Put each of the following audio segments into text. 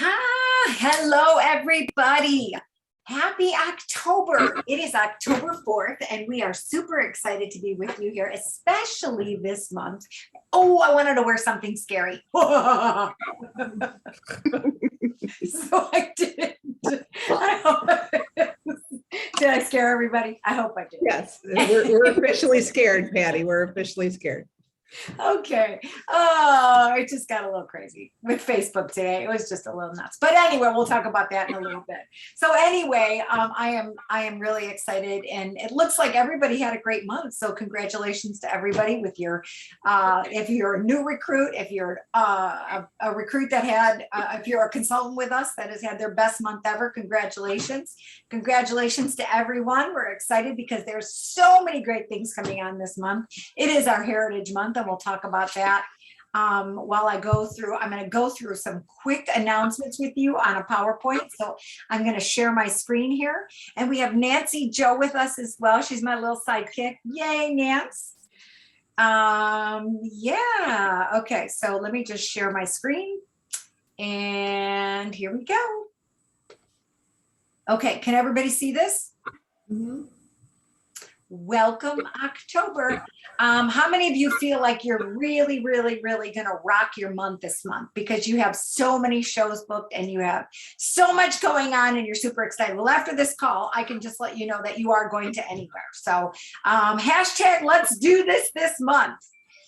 Hello, everybody. Happy October. It is October 4th, and we are super excited to be with you here, especially this month. Oh, I wanted to wear something scary. So I didn't. Did I scare everybody? I hope I did. Yes, we're officially scared, Patty. We're officially scared. Okay. Oh, it just got a little crazy with Facebook today. It was just a little nuts. But anyway, we'll talk about that in a little bit. So anyway, I am really excited, and it looks like everybody had a great month. So congratulations to everybody with your if you're a new recruit, if you're a recruit that had if you're a consultant with us that has had their best month ever, congratulations. Congratulations to everyone. We're excited because there's so many great things coming on this month. It is our Heritage Month, and we'll talk about that while I go through. I'm going to go through some quick announcements with you on a PowerPoint. So I'm going to share my screen here, and we have Nancy Joe with us as well. She's my little sidekick. Yay, Nance. Yeah. Okay. So let me just share my screen, and here we go. Okay. Can everybody see this? Mm-hmm. Welcome October. How many of you feel like you're really gonna rock your month this month because you have so many shows booked and you have so much going on and you're super excited? Well, after this call, I can just let you know that you are going to anywhere. So hashtag let's do this month.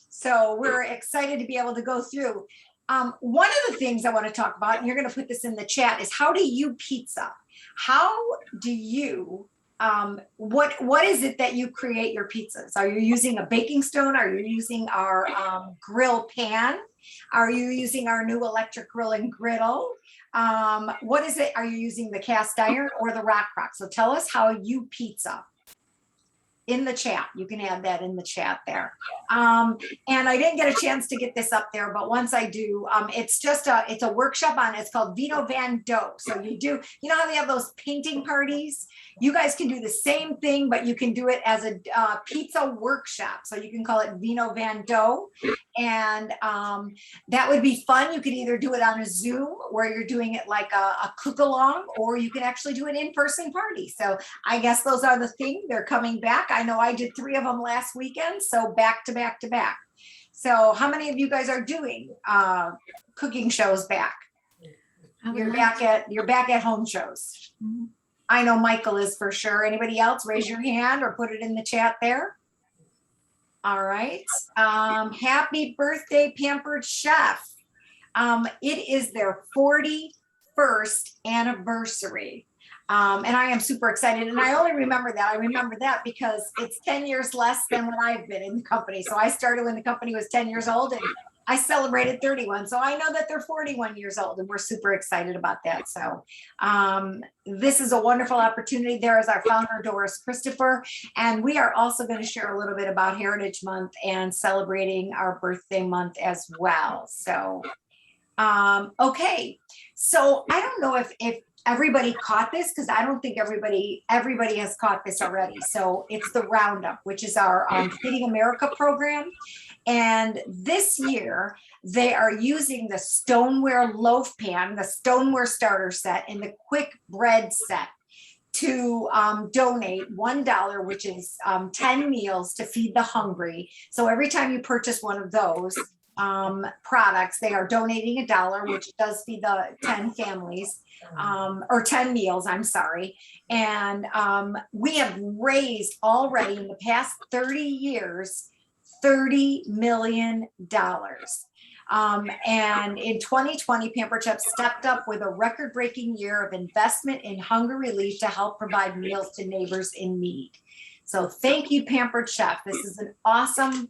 So we're excited to be able to go through. One of the things I want to talk about, and you're going to put this in the chat, is how do you pizza? How do you what is it that you create your pizzas? Are you using a baking stone? Are you using our grill pan? Are you using our new electric grill and griddle? What is it? Are you using the cast iron or the rock? So tell us how you pizza in the chat. You can add that in the chat there. And I didn't get a chance to get this up there, but once I do, it's a workshop on, it's called Vino Van Dough. So you know how they have those painting parties? You guys can do the same thing, but you can do it as a pizza workshop. So you can call it Vino Van Dough. And that would be fun. You could either do it on a Zoom where you're doing it like a cook along, or you can actually do an in-person party. So I guess those are the things. They're coming back. I know I did 3 of them last weekend. So back to back to back. So how many of you guys are doing cooking shows back? You're back at home shows. Mm-hmm. I know Michael is for sure. Anybody else? Raise your hand or put it in the chat there. All right. Happy birthday, Pampered Chef. It is their 41st anniversary. And I am super excited. And I only remember that. I remember that because it's 10 years less than when I've been in the company. So I started when the company was 10 years old, and I celebrated 31. So I know that they're 41 years old, and we're super excited about that. So this is a wonderful opportunity. There is our founder, Doris Christopher. And we are also going to share a little bit about Heritage Month and celebrating our birthday month as well. So, okay. So I don't know if everybody caught this, because I don't think everybody has caught this already. So it's the Roundup, which is our Feeding America program. And this year they are using the stoneware loaf pan, the stoneware starter set, and the quick bread set to donate $1, which is 10 meals to feed the hungry. So every time you purchase one of those products, they are donating $1, which does feed the 10 families. Or 10 meals, I'm sorry. And we have raised already in the past 30 years, $30 million. And in 2020, Pampered Chef stepped up with a record-breaking year of investment in hunger relief to help provide meals to neighbors in need. So thank you, Pampered Chef. This is an awesome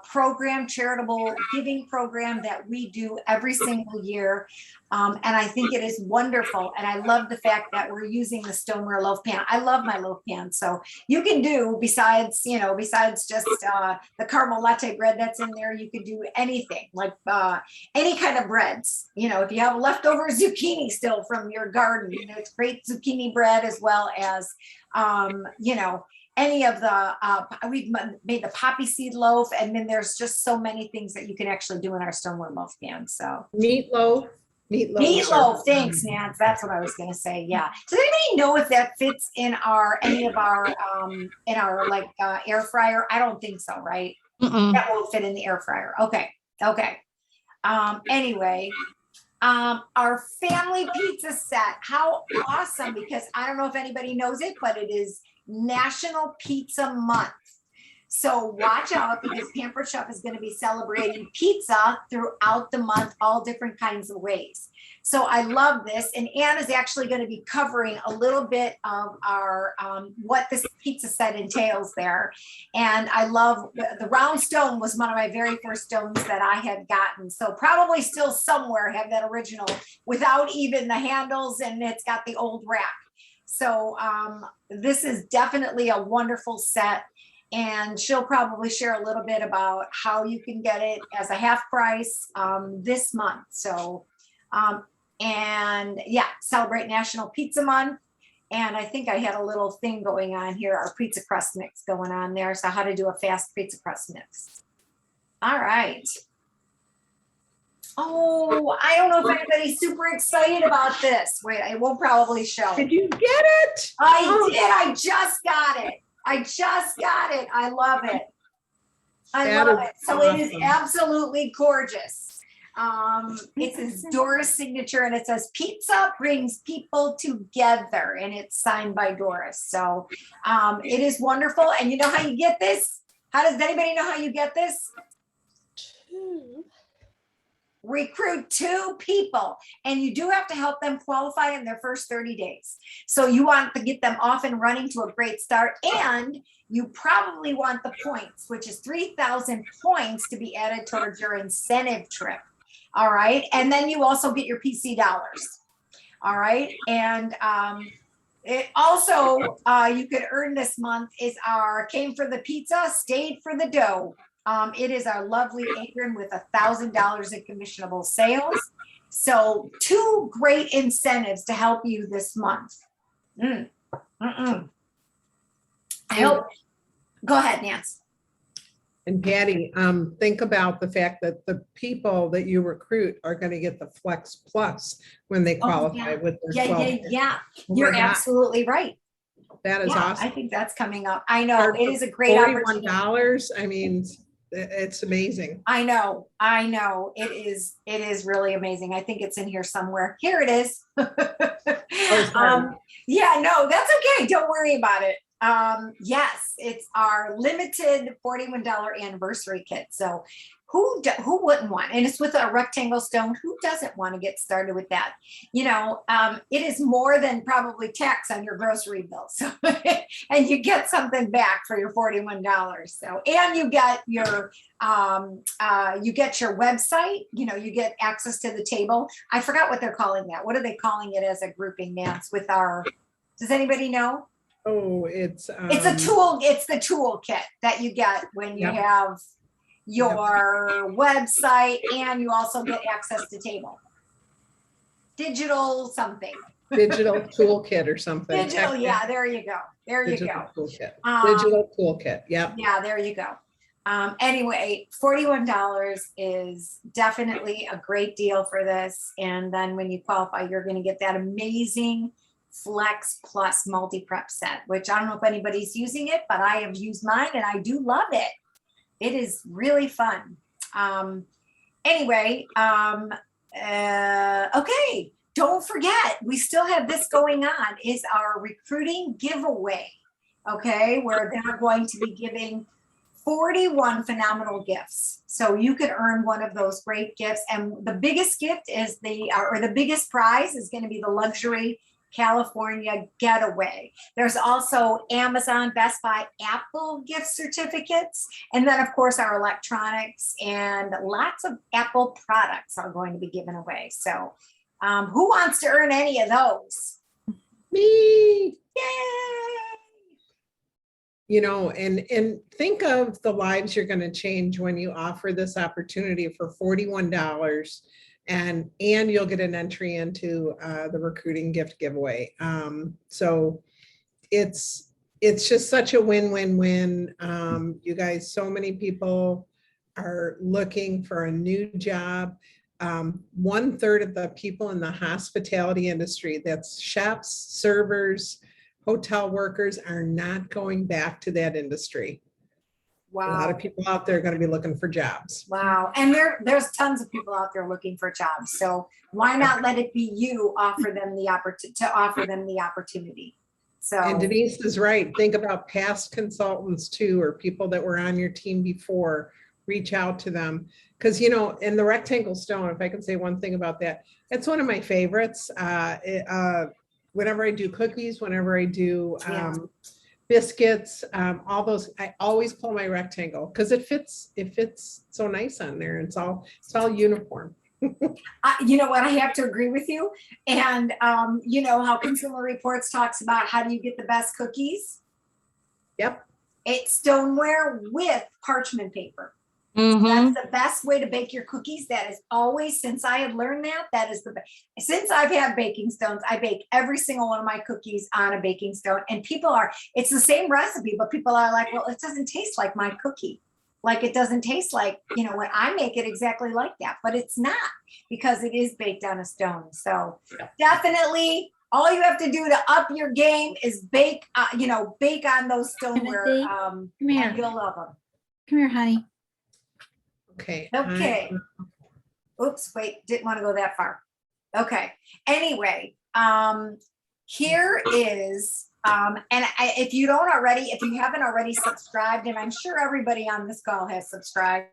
program, charitable giving program that we do every single year. And I think it is wonderful. And I love the fact that we're using the stoneware loaf pan. I love my loaf pan. So you can do, besides just the caramel latte bread that's in there, you could do anything, like any kind of breads. If you have leftover zucchini still from your garden, it's great zucchini bread, as well as, any of the, we've made the poppy seed loaf, and then there's just so many things that you can actually do in our stoneware loaf pan. So meatloaf. Meatloaf, thanks, Nance. That's what I was gonna say. Yeah. Does anybody know if that fits in any of our like air fryer? I don't think so, right? Mm-mm. That won't fit in the air fryer. Okay. Okay. Anyway, our family pizza set. How awesome, because I don't know if anybody knows it, but it is National Pizza Month. So watch out, because Pampered Chef is going to be celebrating pizza throughout the month, all different kinds of ways. So I love this. And Anne is actually going to be covering a little bit of our what this pizza set entails there. And I love the round stone was one of my very first stones that I had gotten. So probably still somewhere have that original without even the handles, and it's got the old rack. So this is definitely a wonderful set. And she'll probably share a little bit about how you can get it as a half price this month. So, and yeah, celebrate National Pizza Month. And I think I had a little thing going on here, our pizza crust mix going on there. So how to do a fast pizza crust mix. All right. Oh, I don't know if anybody's super excited about this. Wait, I will probably show. Did you get it? I did. I just got it. I just got it. I love it. I love it. So it is absolutely gorgeous. It's his Doris signature, and it says pizza brings people together, and it's signed by Doris. So it is wonderful. And you know how you get this? How does anybody know how you get this? Recruit 2 people, and you do have to help them qualify in their first 30 days. So you want to get them off and running to a great start, and you probably want the points, which is 3,000 points to be added towards your incentive trip. All right. And then you also get your PC dollars. All right. And it also, you could earn this month is our came for the pizza, stayed for the dough. It is our lovely apron with $1,000 in commissionable sales. So 2 great incentives to help you this month. I hope. Go ahead, Nance. And Patty, think about the fact that the people that you recruit are going to get the Flex Plus when they qualify with their 12. Yeah. You're absolutely right. That is awesome. I think that's coming up. I know it is a great opportunity. $41. I mean, it's amazing. I know. It is really amazing. I think it's in here somewhere. Here it is. Yeah, no, that's okay. Don't worry about it. Yes, it's our limited $41 anniversary kit. So who wouldn't want? And it's with a rectangle stone. Who doesn't want to get started with that? You know, it is more than probably tax on your grocery bill. So, and you get something back for your $41. So, and you get your website. You know, you get access to the table. I forgot what they're calling that. What are they calling it as a grouping, Nance? With our, does anybody know? Oh, it's a tool. It's the tool kit that you get when you have your website, and you also get access to table. Digital something. Digital toolkit or something. Digital, yeah, there you go. Digital toolkit. Digital toolkit, yeah. Yeah, there you go. Anyway, $41 is definitely a great deal for this. And then when you qualify, you're going to get that amazing Flex Plus multi-prep set, which I don't know if anybody's using it, but I have used mine and I do love it. It is really fun. Anyway, okay, don't forget, we still have this going on, is our recruiting giveaway. Okay, where they're going to be giving 41 phenomenal gifts. So you could earn one of those great gifts. And the biggest gift is the biggest prize is going to be the luxury California getaway. There's also Amazon, Best Buy, Apple gift certificates. And then of course our electronics and lots of Apple products are going to be given away. So who wants to earn any of those? Me. Yay! You know, and think of the lives you're going to change when you offer this opportunity for $41. And you'll get an entry into the recruiting gift giveaway. So it's just such a win-win-win. You guys, so many people are looking for a new job. 1/3 of the people in the hospitality industry, that's chefs, servers, hotel workers, are not going back to that industry. A lot of Wow. people out there are going to be looking for jobs. Wow. And there's tons of people out there looking for jobs. So why not let it be you offer them the opportunity? And So Denise is right. Think about past consultants too, or people that were on your team before. Reach out to them. Because, you know, in the rectangle stone, if I can say one thing about that, it's one of my favorites. Whenever I do cookies, whenever I do Yeah. biscuits, all those, I always pull my rectangle because it fits so nice on there. It's all uniform. You know what? I have to agree with you. And you know how Consumer Reports talks about how do you get the best cookies? Yep. It's stoneware with parchment paper. Mhm. That's the best way to bake your cookies. That is always, since I had learned that is the best. Since I've had baking stones, I bake every single one of my cookies on a baking stone. And it's the same recipe, but people are like, well, it doesn't taste like my cookie. Like it doesn't taste like, you know, when I make it exactly like that, but it's not because it is baked on a stone. So definitely all you have to do to up your game is bake on those stoneware. Timothy, And here. you'll love them. Come here, honey. Okay. Okay. Oops, wait, didn't want to go that far. Okay. Anyway, here is, if you haven't already subscribed, and I'm sure everybody on this call has subscribed.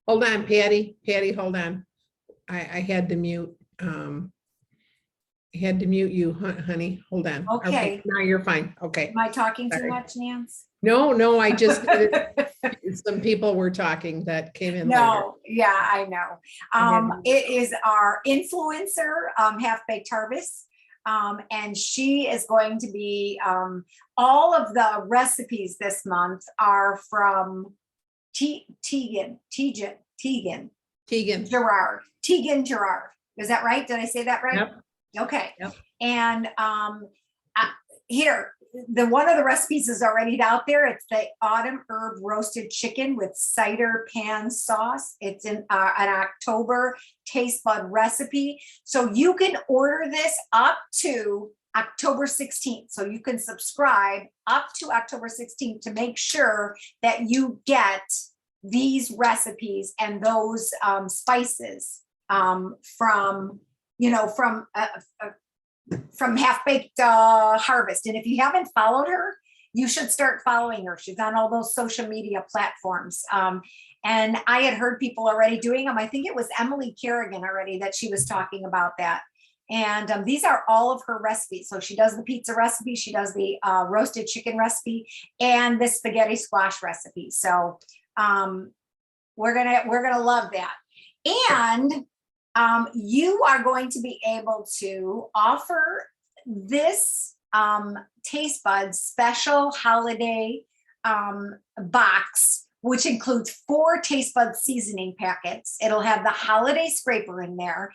Hold on, Patty. Patty, hold on. I had to mute. I had to mute you, honey. Hold on. Okay. Now you're fine. Okay. Am I talking too Sorry. much, Nance? No, I just, some people were talking that came in later. No, yeah, I know. It is our influencer, Half Baked Harvest. And she is going to be, all of the recipes this month are from Tegan Gerard. Is that right? Did I say that right? Yep. Okay. Yep. And here, one of the recipes is already out there. It's the autumn herb roasted chicken with cider pan sauce. It's an October taste bud recipe. So you can order this up to October 16th. So you can subscribe up to October 16th to make sure that you get these recipes and those spices from Half Baked Harvest. And if you haven't followed her, you should start following her. She's on all those social media platforms. And I had heard people already doing them. I think it was Emily Kerrigan already that she was talking about that. And these are all of her recipes. So she does the pizza recipe, she does the roasted chicken recipe, and the spaghetti squash recipe. So we're gonna love that. And you are going to be able to offer this Taste Buds special holiday box, which includes 4 Taste Buds seasoning packets. It'll have the holiday scraper in there,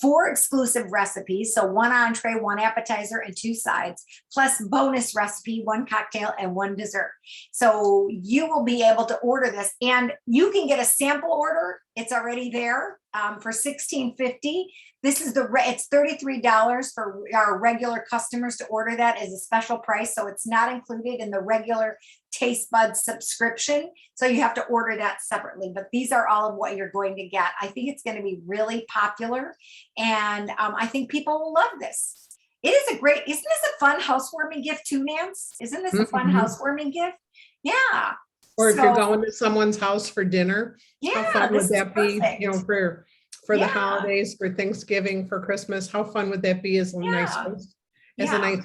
4 exclusive recipes, so 1 entree, 1 appetizer, and 2 sides, plus bonus recipe, 1 cocktail, and 1 dessert. So you will be able to order this, and you can get a sample order. It's already there for $16.50. This is it's $33 for our regular customers to order that as a special price. So it's not included in the regular Taste Bud subscription. So you have to order that separately, but these are all of what you're going to get. I think it's going to be really popular. And I think people will love this. It is isn't this a fun housewarming gift too, Nance? Isn't this a fun housewarming gift? Yeah. Or if you're going to someone's house for dinner, how fun would that be? You know, for the holidays, for Thanksgiving, for Christmas, how fun would that be as a nice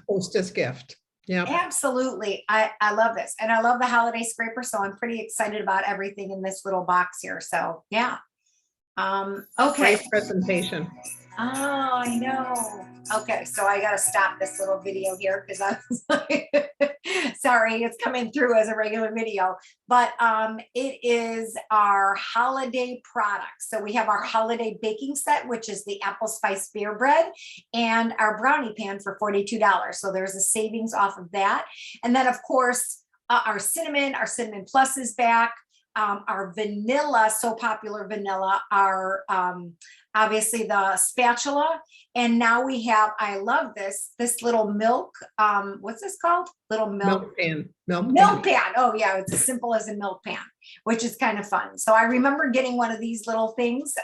hostess gift? Yeah, absolutely. I love this, and I love the holiday scraper. So I'm pretty excited about everything in this little box here. So yeah. Okay. Great presentation. Oh, I know. Okay, so I gotta stop this little video here because I was like, sorry, it's coming through as a regular video, but it is our holiday products. So we have our holiday baking set, which is the apple spice beer bread, and our brownie pan for $42. So there's a savings off of that. And then of course, our cinnamon plus is back. our vanilla, so popular vanilla, our obviously the spatula. And now we have, I love this little milk, what's this called? Little milk Milk pan. Oh yeah, it's as simple as a milk pan, which is kind of fun. So I remember getting one of these little things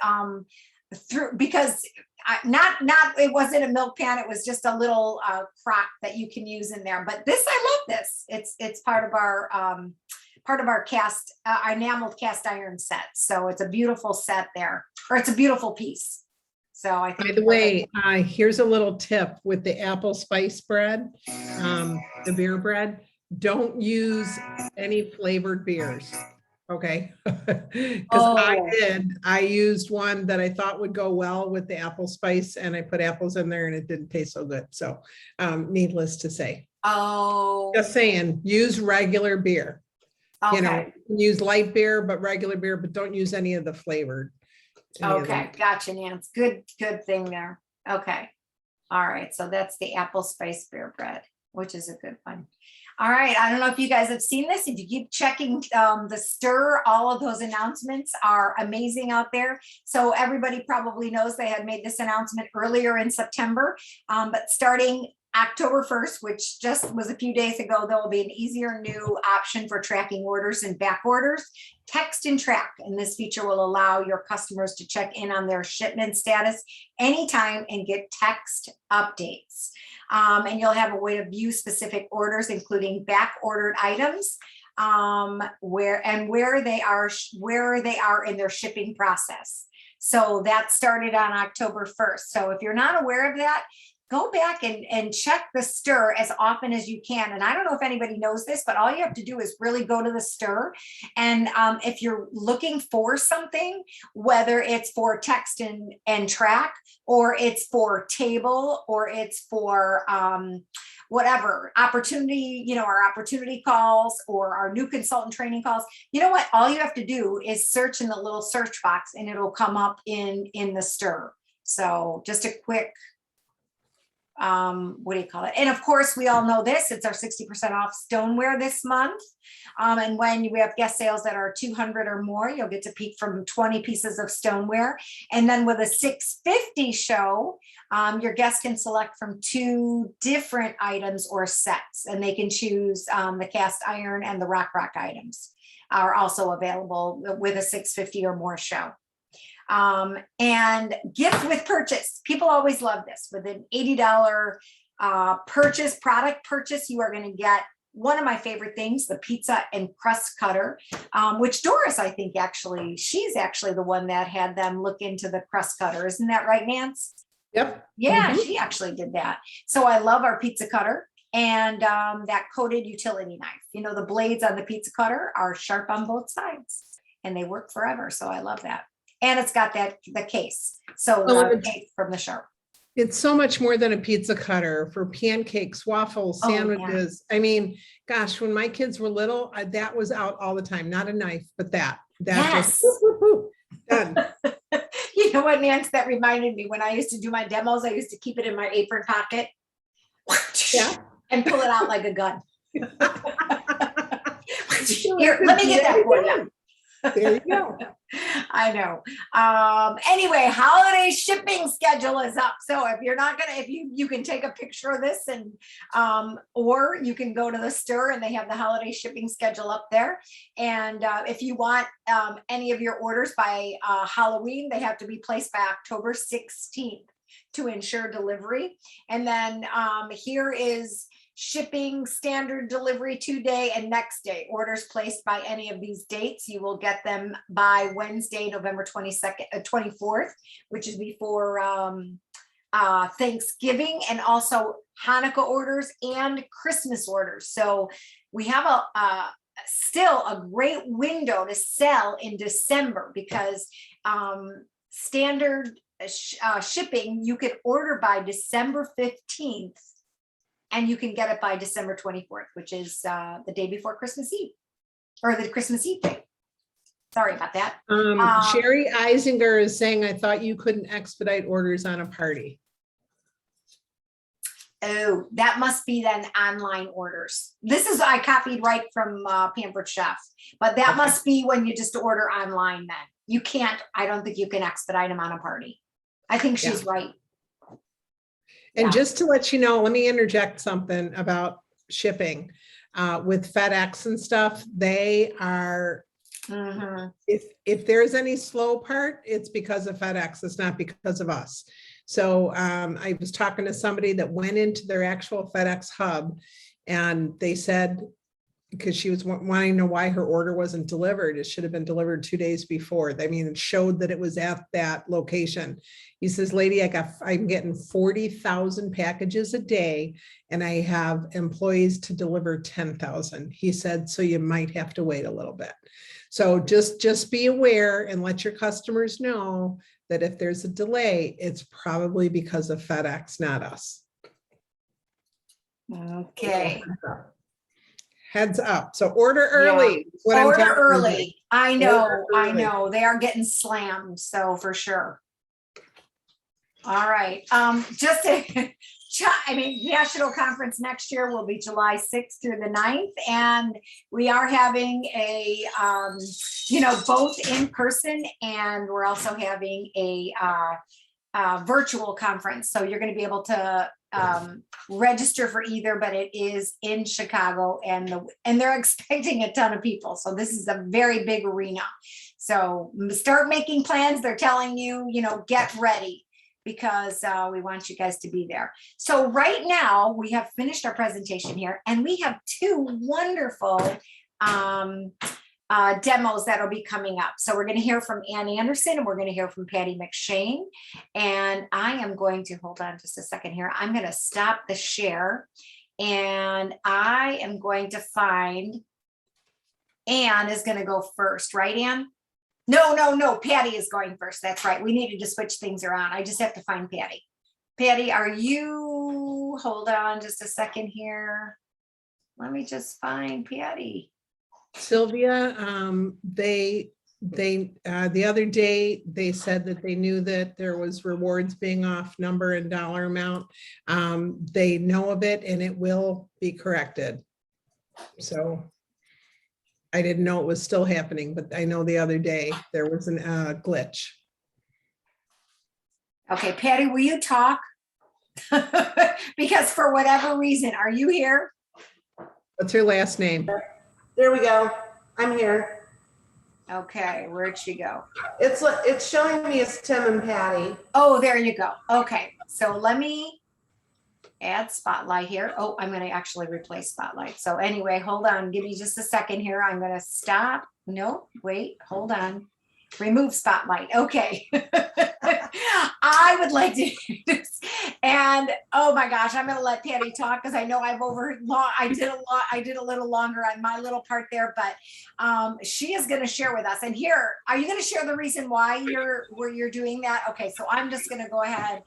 because it wasn't a milk pan, it was just a little crock that you can use in there. But this, I love this. It's part of our enameled cast iron set. So it's a beautiful set there, or it's a beautiful piece. So I think. By the way, here's a little tip with the apple spice bread, the beer bread. Don't use any flavored beers. Okay. Because I used one that I thought would go well with the apple spice, and I put apples in there and it didn't taste so good. So needless to say. Oh. Just saying, use regular beer. Okay. You know, use light beer, but regular beer, but don't use any of the flavored. Okay, gotcha, Nance. Good thing there. Okay. All right. So that's the apple spice beer bread, which is a good one. All right. I don't know if you guys have seen this. If you keep checking the Stir, all of those announcements are amazing out there. So everybody probably knows they had made this announcement earlier in September, but starting October 1st, which just was a few days ago, there will be an easier new option for tracking orders and back orders. Text and track, and this feature will allow your customers to check in on their shipment status anytime and get text updates. And you'll have a way to view specific orders, including back ordered items, where they are in their shipping process. So that started on October 1st. So if you're not aware of that, go back and check the Stir as often as you can. And I don't know if anybody knows this, but all you have to do is really go to the Stir. And if you're looking for something, whether it's for text and track, or it's for table, or it's for whatever opportunity, our opportunity calls or our new consultant training calls, you know what? All you have to do is search in the little search box and it'll come up in the Stir. So just a quick, what do you call it? And of course, we all know this, it's our 60% off stoneware this month. And when we have guest sales that are 200 or more, you'll get to peek from 20 pieces of stoneware. And then with a 650 show, your guests can select from 2 different items or sets, and they can choose the cast iron and the rock items are also available with a 650 or more show. And gift with purchase. People always love this. With an $80 product purchase, you are going to get one of my favorite things, the pizza and crust cutter, which Doris, I think she's actually the one that had them look into the crust cutter. Isn't that right, Nance? Yep. Yeah, She actually did that. So I love our pizza cutter and that coated utility knife. The blades on the pizza cutter are sharp on both sides and they work forever. So I love that. And it's got the case. So the case from the Sharp. It's so much more than a pizza cutter for pancakes, waffles, sandwiches. Yeah. I mean, gosh, when my kids were little, that was out all the time. Not a knife, but that yes. just done. You know what, Nance, that reminded me when I used to do my demos, I used to keep it in my apron pocket. Yeah. And pull it out like a gun. Here, let me get that for you. There you go. I know. Anyway, holiday shipping schedule is up. So if you're not gonna, you can take a picture of this and or you can go to the Stir and they have the holiday shipping schedule up there. And if you want any of your orders by Halloween, they have to be placed by October 16th to ensure delivery. And then here is shipping standard delivery 2-day and next day. Orders placed by any of these dates, you will get them by Wednesday, November 24th, which is before Thanksgiving, and also Hanukkah orders and Christmas orders. So we have still a great window to sell in December because standard shipping, you could order by December 15th. And you can get it by December 24th, which is the day before Christmas Eve, or the Christmas Eve day. Sorry about that. Sherry Eisinger is saying, I thought you couldn't expedite orders on a party. Oh, that must be then online orders. This is, I copied right from Pampered Chef, but that Okay. must be when you just order online then. You can't, I don't think you can expedite them on a party. I think she's right. And Yeah. just to let you know, let me interject something about shipping. With FedEx and stuff, they are, Mhm. if there's any slow part, it's because of FedEx. It's not because of us. So I was talking to somebody that went into their actual FedEx hub, and they said, because she was wanting to know why her order wasn't delivered. It should have been delivered 2 days before. I mean, it showed that it was at that location. He says, lady, I'm getting 40,000 packages a day, and I have employees to deliver 10,000. He said, so you might have to wait a little bit. So just be aware and let your customers know that if there's a delay, it's probably because of FedEx, not us. Okay. Heads up. So order early. is what I'm Order telling you. early. I know, Order I early. know. They are getting slammed, so for sure. All right, just to, I mean, National Conference next year will be July 6th through the 9th, and we are having a, both in person, and we're also having a virtual conference. So you're going to be able to register for either, but it is in Chicago, and they're expecting a ton of people. So this is a very big arena. So start making plans. They're telling you, get ready, because we want you guys to be there. So right now we have finished our presentation here, and we have two wonderful demos that'll be coming up. So we're going to hear from Ann Anderson, and we're going to hear from Patty McShane. And I am going to, hold on just a second here. I'm going to stop the share, and I am going to find, Ann is going to go first, right, Ann? No, Patty is going first. That's right. We needed to switch things around. I just have to find Patty. Patty, are you, hold on just a second here. Let me just find Patty. Sylvia, the other day, they said that they knew that there was rewards being off number and dollar amount. They know of it, and it will be corrected. So I didn't know it was still happening, but I know the other day there was a glitch. Okay, Patty, will you talk? Because for whatever reason, are you here? What's her last name? There we go. I'm here. Okay, where'd she go? It's showing me as Tim and Patty. Oh, there you go. Okay, so let me add Spotlight here. Oh, I'm going to actually replace Spotlight. So anyway, hold on. Give me just a second here. I'm going to stop. No, wait, hold on. Remove Spotlight. Okay. I would like to do this. And oh my gosh, I'm going to let Patty talk, because I know I did a little longer on my little part there, but she is going to share with us. And here, are you going to share the reason why you're doing that? Okay, so I'm just going to go ahead.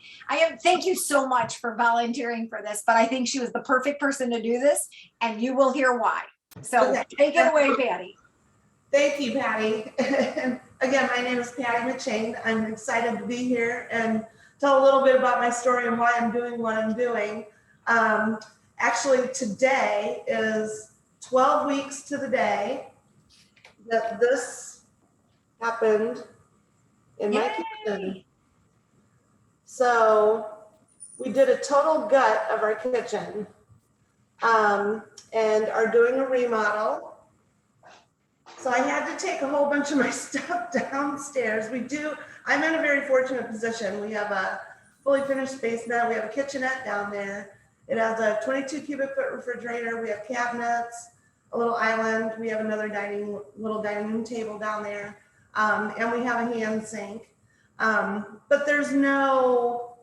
Thank you so much for volunteering for this, but I think she was the perfect person to do this, and you will hear why. So Okay. Take it away, Patty. Thank you, Patty. Again, my name is Patty McShane. I'm excited to be here and tell a little bit about my story and why I'm doing what I'm doing. Actually, today is 12 weeks to the day that this happened in my kitchen. So we did a total gut of our kitchen and are doing a remodel. So I had to take a whole bunch of my stuff downstairs. I'm in a very fortunate position. We have a fully finished basement. We have a kitchenette down there. It has a 22 cubic foot refrigerator. We have cabinets, a little island. We have another little dining room table down there. And we have a hand sink. But there's no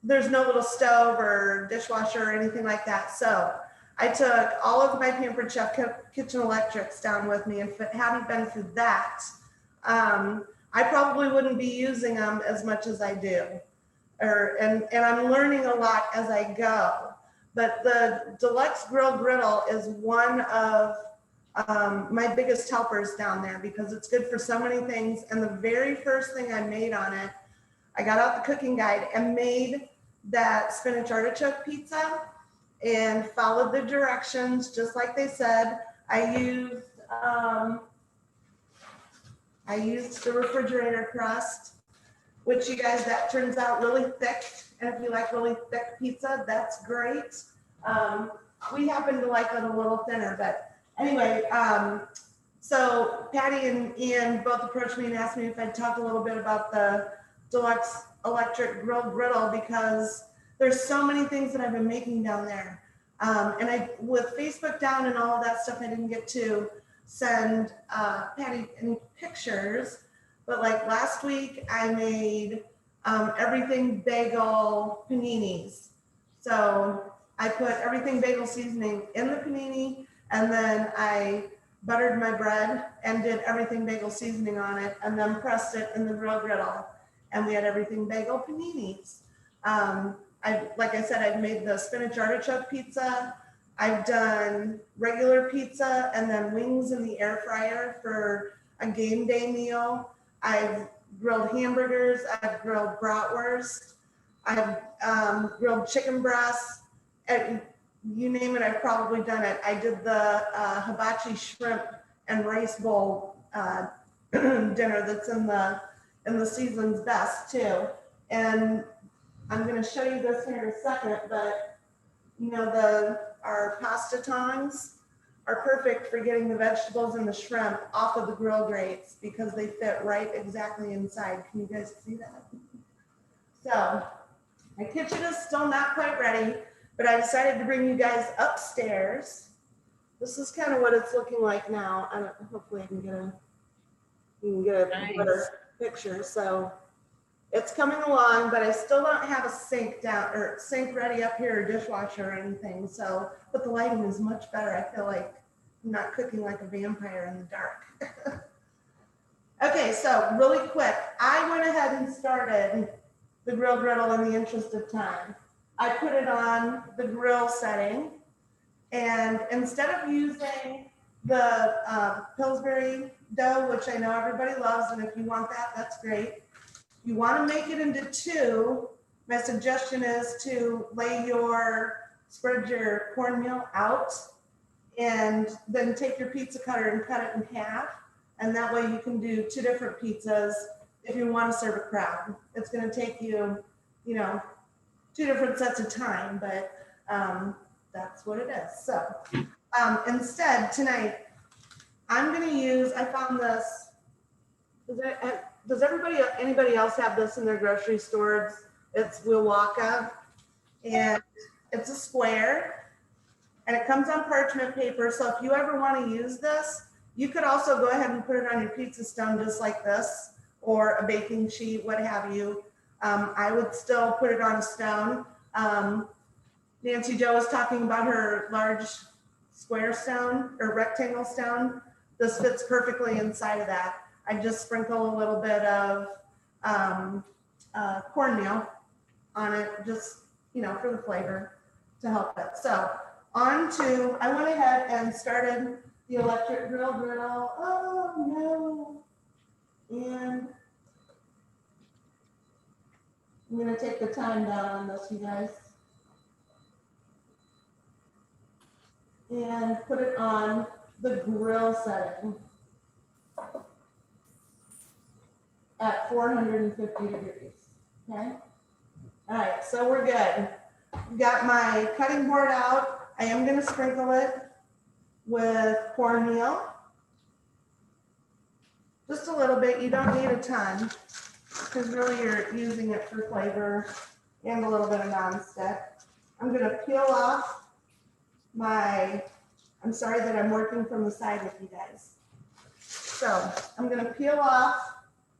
little stove or dishwasher or anything like that. So I took all of my Pampered Chef kitchen electrics down with me, and if it hadn't been for that, I probably wouldn't be using them as much as I do. And I'm learning a lot as I go. But the Deluxe Grill Griddle is one of my biggest helpers down there, because it's good for so many things. And the very first thing I made on it, I got out the cooking guide and made that spinach artichoke pizza and followed the directions just like they said. I used the refrigerator crust, which you guys, that turns out really thick. And if you like really thick pizza, that's great. We happen to like it a little thinner, but anyway, so Patty and Ian both approached me and asked me if I'd talk a little bit about the deluxe electric grill griddle, because there's so many things that I've been making down there. And with Facebook down and all of that stuff, I didn't get to send Patty any pictures, but like last week I made everything bagel paninis. So I put everything bagel seasoning in the panini, and then I buttered my bread and did everything bagel seasoning on it, and then pressed it in the grill griddle, and we had everything bagel paninis. Like I said, I've made the spinach artichoke pizza. I've done regular pizza and then wings in the air fryer for a game day meal. I've grilled hamburgers. I've grilled bratwurst. I've grilled chicken breasts. And you name it, I've probably done it. I did the hibachi shrimp and rice bowl dinner that's in the season's best too. And I'm going to show you this here in a second, but you know, our pasta tongs are perfect for getting the vegetables and the shrimp off of the grill grates because they fit right exactly inside. Can you guys see that? So my kitchen is still not quite ready, but I decided to bring you guys upstairs. This is kind of what it's looking like now. Hopefully I can get a Nice. better picture. So it's coming along, but I still don't have a sink ready up here or dishwasher or anything. So, but the lighting is much better. I feel like I'm not cooking like a vampire in the dark. Okay, so really quick, I went ahead and started the grill griddle in the interest of time. I put it on the grill setting, and instead of using the Pillsbury dough, which I know everybody loves, and if you want that, that's great. You want to make it into two. My suggestion is to spread your cornmeal out, and then take your pizza cutter and cut it in half. And that way you can do two different pizzas if you want to serve a crowd. It's going to take you, you know, two different sets of time, but that's what it is. So instead tonight, I'm going to use, I found this. Does anybody else have this in their grocery stores? It's Wilwaka, and it's a square, and it comes on parchment paper. So if you ever want to use this, you could also go ahead and put it on your pizza stone just like this, or a baking sheet, what have you. I would still put it on a stone. Nancy Jo was talking about her large square stone or rectangle stone. This fits perfectly inside of that. I just sprinkle a little bit of cornmeal on it, just, you know, for the flavor to help it. So I went ahead and started the electric grill griddle. Oh no. And I'm gonna take the time down on this, you guys. And put it on the grill setting at 450 degrees, okay? All right, so we're good. Got my cutting board out. I am gonna sprinkle it with cornmeal. Just a little bit, you don't need a ton, because really you're using it for flavor and a little bit of nonstick. I'm gonna peel off I'm sorry that I'm working from the side with you guys. So I'm gonna peel off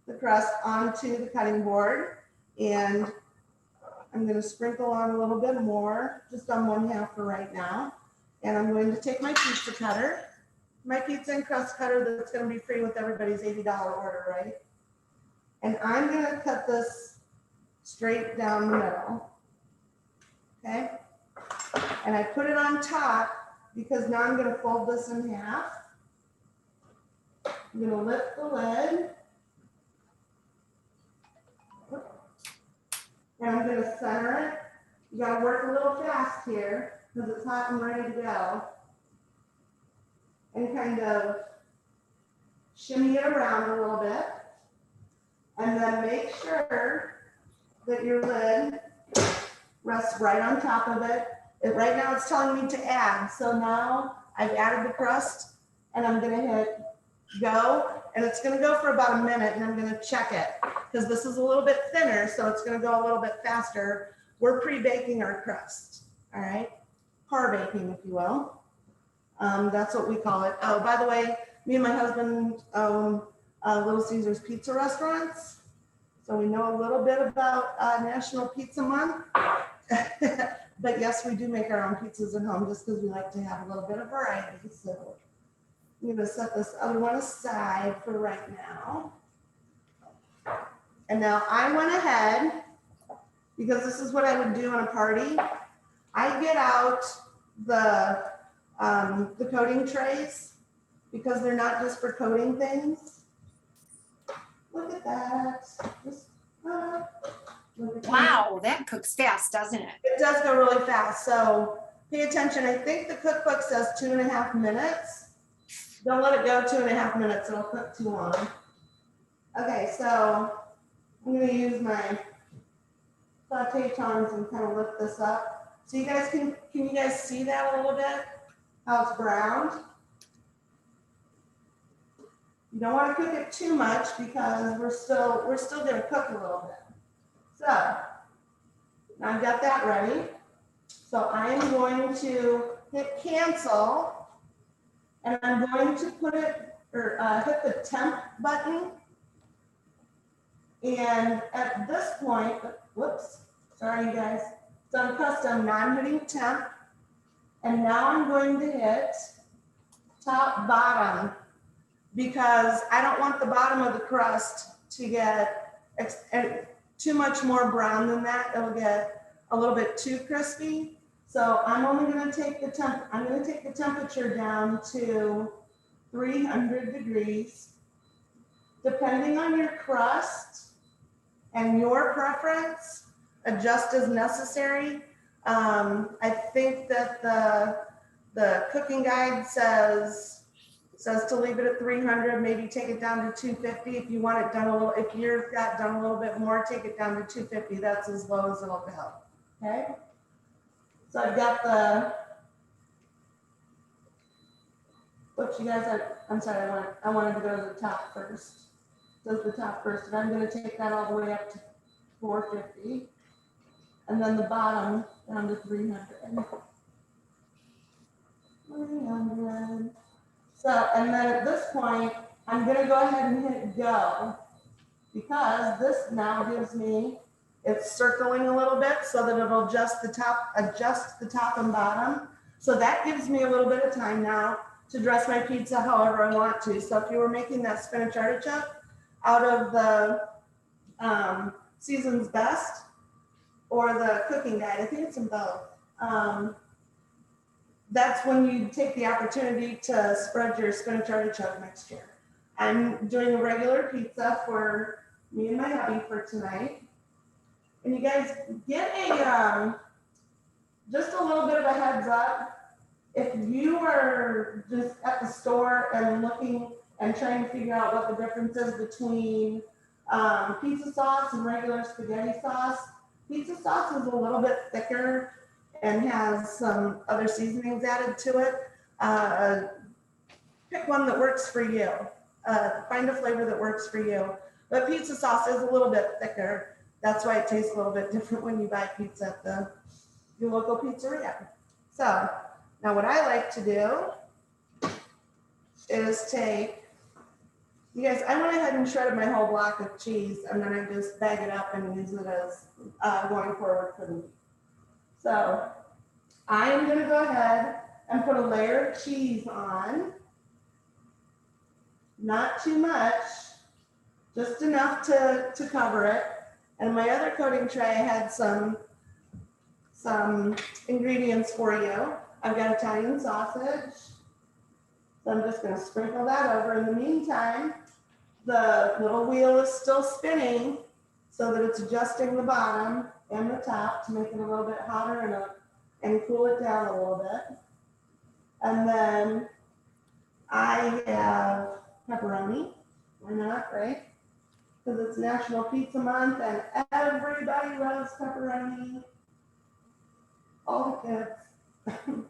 the crust onto the cutting board, and I'm gonna sprinkle on a little bit more, just on one half for right now. And I'm going to take my pizza cutter, my pizza and crust cutter that's gonna be free with everybody's $80 order, right? And I'm gonna cut this straight down the middle, okay? And I put it on top because now I'm gonna fold this in half. I'm gonna lift the lid. And I'm gonna center it You gotta work a little fast here because it's hot and ready to go. And kind of shimmy it around a little bit. And then make sure that your lid rests right on top of it. Right now it's telling me to add. So now I've added the crust and I'm gonna hit go. And it's gonna go for about a minute and I'm gonna check it because this is a little bit thinner, so it's gonna go a little bit faster. We're pre-baking our crust, all right? Par baking, if you will. That's what we call it. Oh, by the way, me and my husband own Little Caesars Pizza restaurants. So we know a little bit about National Pizza Month. But yes, we do make our own pizzas at home just because we like to have a little bit of variety. So I'm gonna set this other one aside for right now. And now I went ahead, because this is what I would do in a party. I get out the coating trays because they're not just for coating things. Look at that. Just, look at that. Wow, that cooks fast, doesn't it? It does go really fast, so pay attention. I think the cookbook says 2.5 minutes. Don't let it go 2.5 minutes, it'll cook too long. Okay, so I'm gonna use my saute tongs and kind of lift this up. So you guys can you guys see that a little bit? How it's browned? You don't want to cook it too much because we're still gonna cook a little bit. So now I've got that ready. So I'm going to hit cancel and I'm going to put it or hit the temp button. And at this point, whoops, sorry you guys. It's on custom, now I'm hitting temp. And now I'm going to hit top bottom because I don't want the bottom of the crust to get too much more brown than that. It'll get a little bit too crispy. So I'm only going to take the temperature down to 300 degrees. Depending on your crust and your preference, adjust as necessary. I think that the cooking guide says to leave it at 300, maybe take it down to 250 if you want it done a little, if yours got done a little bit more, take it down to 250. That's as low as it'll go, okay? So I've got the, what you guys are, I'm sorry, I wanted to go to the top first. Does the top first, and I'm gonna take that all the way up to 450. And then the bottom down to 300. 300. So, and then at this point, I'm gonna go ahead and hit go because this now gives me, it's circling a little bit so that it'll adjust the top and bottom. So that gives me a little bit of time now to dress my pizza however I want to. So if you were making that spinach artichoke out of the Season's Best or the cooking guide, I think it's in both. That's when you take the opportunity to spread your spinach artichoke mixture. I'm doing a regular pizza for me and my hubby for tonight. And you guys get a, just a little bit of a heads up. If you are just at the store and looking and trying to figure out what the difference is between pizza sauce and regular spaghetti sauce, pizza sauce is a little bit thicker and has some other seasonings added to it. Pick one that works for you. Find a flavor that works for you. But pizza sauce is a little bit thicker. That's why it tastes a little bit different when you buy pizza at your local pizzeria. So now what I like to do is take, you guys, I went ahead and shredded my whole block of cheese and then I just bag it up and use it as going forward for the week. So I am gonna go ahead and put a layer of cheese on. Not too much, just enough to cover it. And my other coating tray, I had some ingredients for you. I've got Italian sausage. So I'm just gonna sprinkle that over. In the meantime, the little wheel is still spinning. so that it's adjusting the bottom and the top to make it a little bit hotter and cool it down a little bit. And then I have pepperoni. Why not, right? Because it's National Pizza Month and everybody loves pepperoni. All the kids.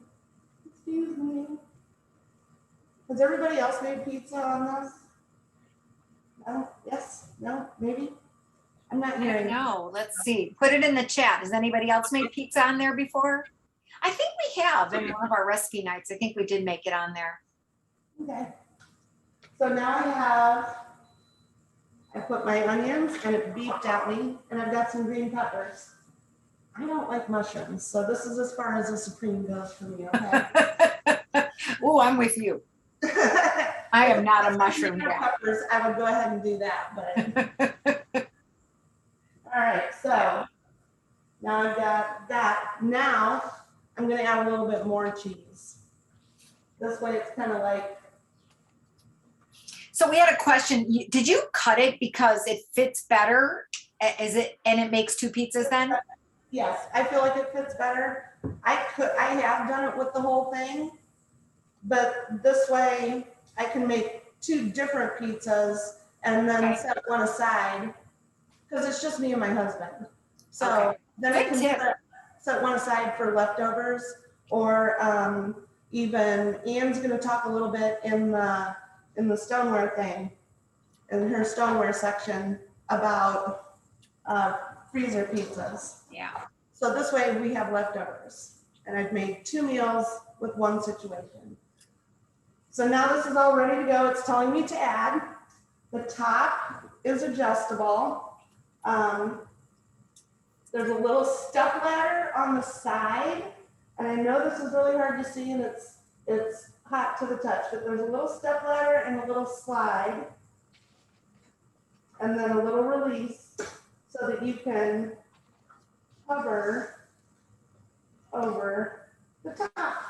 Excuse me. Has everybody else made pizza on this? No? Yes? No? Maybe? I'm not hearing. No, let's see. Put it in the chat. Has anybody else made pizza on there before? I think we have in one of our recipe nights. I think we did make it on there. Okay. So now I put my onions and it beeped at me, and I've got some green peppers. I don't like mushrooms, so this is as far as the Supreme goes for me, okay? Oh, I'm with you. I am not a mushroom guy. Peppers, I would go ahead and do that, but. All right, so now I've got that. Now I'm gonna add a little bit more cheese. This way it's kind of like, So we had a question. Did you cut it because it fits better? Is it, and it makes two pizzas then? yes, I feel like it fits better. I have done it with the whole thing, but this way I can make two different pizzas and then Okay. set one aside, because it's just me and my husband. So Okay. then I Good can tip. set one aside for leftovers, or even Ann's gonna talk a little bit in the stoneware thing, in her stoneware section, about freezer pizzas. Yeah. So this way we have leftovers, and I've made 2 meals with one situation. So now this is all ready to go. It's telling me to add. The top is adjustable. There's a little step ladder on the side, and I know this is really hard to see and it's hot to the touch, but there's a little step ladder and a little slide, and then a little release so that you can hover over the top.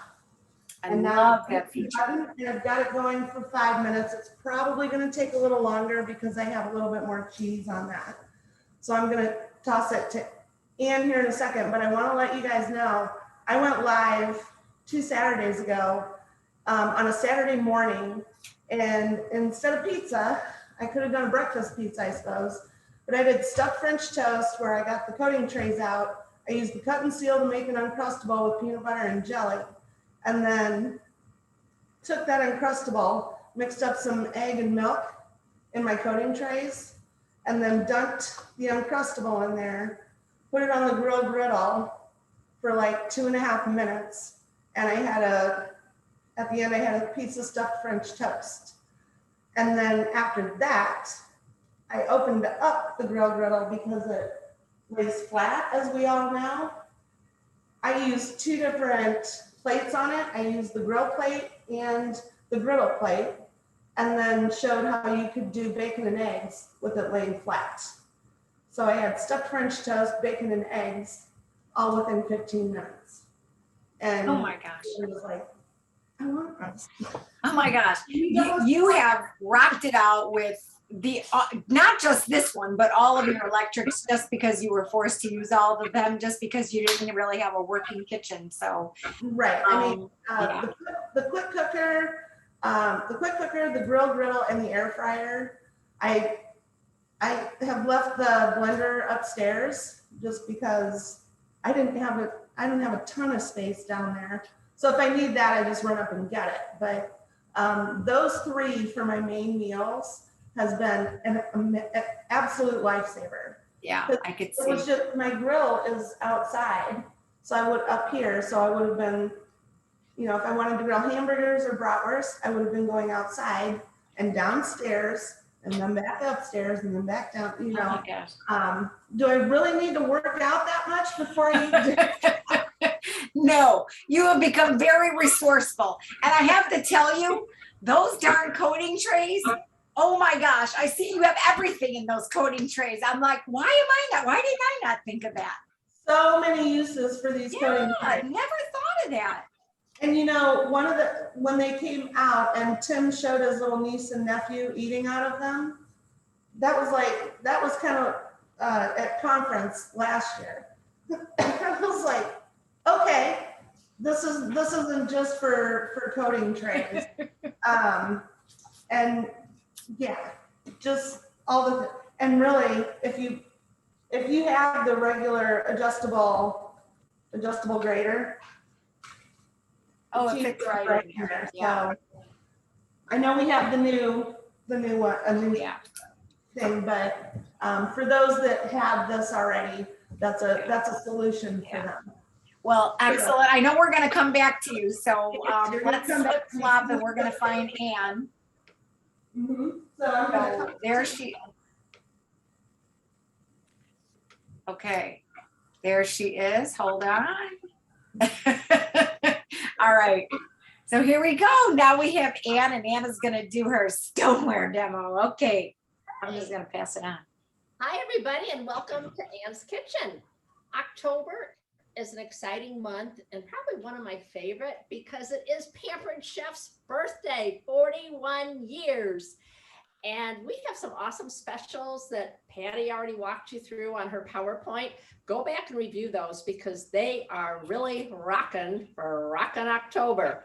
I And now love I've that hit the feature. button, and I've got it going for 5 minutes. It's probably gonna take a little longer because I have a little bit more cheese on that. So I'm gonna toss it to Ann here in a second, but I wanna let you guys know, I went live 2 Saturdays ago on a Saturday morning, and instead of pizza, I could have done a breakfast pizza, I suppose, but I did stuffed French toast where I got the coating trays out. I used the cut and seal to make an Uncrustable with peanut butter and jelly. And then took that Uncrustable, mixed up some egg and milk in my coating trays, and then dunked the Uncrustable in there, put it on the griddle for like 2.5 minutes. And at the end, I had a piece of stuffed French toast. And then after that, I opened up the griddle because it lays flat, as we all know. I used 2 different plates on it. I used the grill plate and the griddle plate, and then showed how you could do bacon and eggs with it laying flat. So I had stuffed French toast, bacon and eggs, all within 15 minutes. And Oh my gosh. it was like, I want this. Oh my gosh. You have rocked it out with the, not just this one, but all of your electrics, just because you were forced to use all of them, just because you didn't really have a working kitchen. So, Right. I mean, yeah. the quick cooker, the griddle, and the air fryer. I have left the blender upstairs just because I don't have a ton of space down there. So if I need that, I just run up and get it. But those 3 for my main meals has been an absolute lifesaver. Yeah, I could It was see. just, my grill is outside, so I would up here, so I would have been, if I wanted to grill hamburgers or bratwurst, I would have been going outside and downstairs and then back upstairs and then back down, Oh my gosh. Do I really need to work out that much before I eat dinner? No, you have become very resourceful. And I have to tell you, those darn coating trays, oh my gosh, I see you have everything in those coating trays. I'm like, why did I not think of that? So many uses for these coating Yeah, I trays. never thought of that. And when they came out and Tim showed his little niece and nephew eating out of them, that was kind of at conference last year. I was like, okay, this isn't just for coding trains. And yeah, just all the, and really, if you have the regular adjustable grader. Oh, it's if it's cheaper right in here, yeah. So I know we have the new one, a new Yeah. thing, but for those that have this already, that's a solution for Yeah. them. Well, excellent. I know we're gonna come back to you, so You're gonna let's come back flip flop and we're gonna find Anne. So I'm gonna So come there she. Okay, there she is. Hold on. All right. So here we go. Now we have Anne, and Anne is gonna do her stoneware demo. Okay, I'm just gonna pass it on. Hi, everybody, and welcome to Anne's Kitchen. October is an exciting month and probably one of my favorite because it is Pampered Chef's birthday, 41 years. And we have some awesome specials that Patty already walked you through on her PowerPoint. Go back and review those because they are really rocking for rocking October.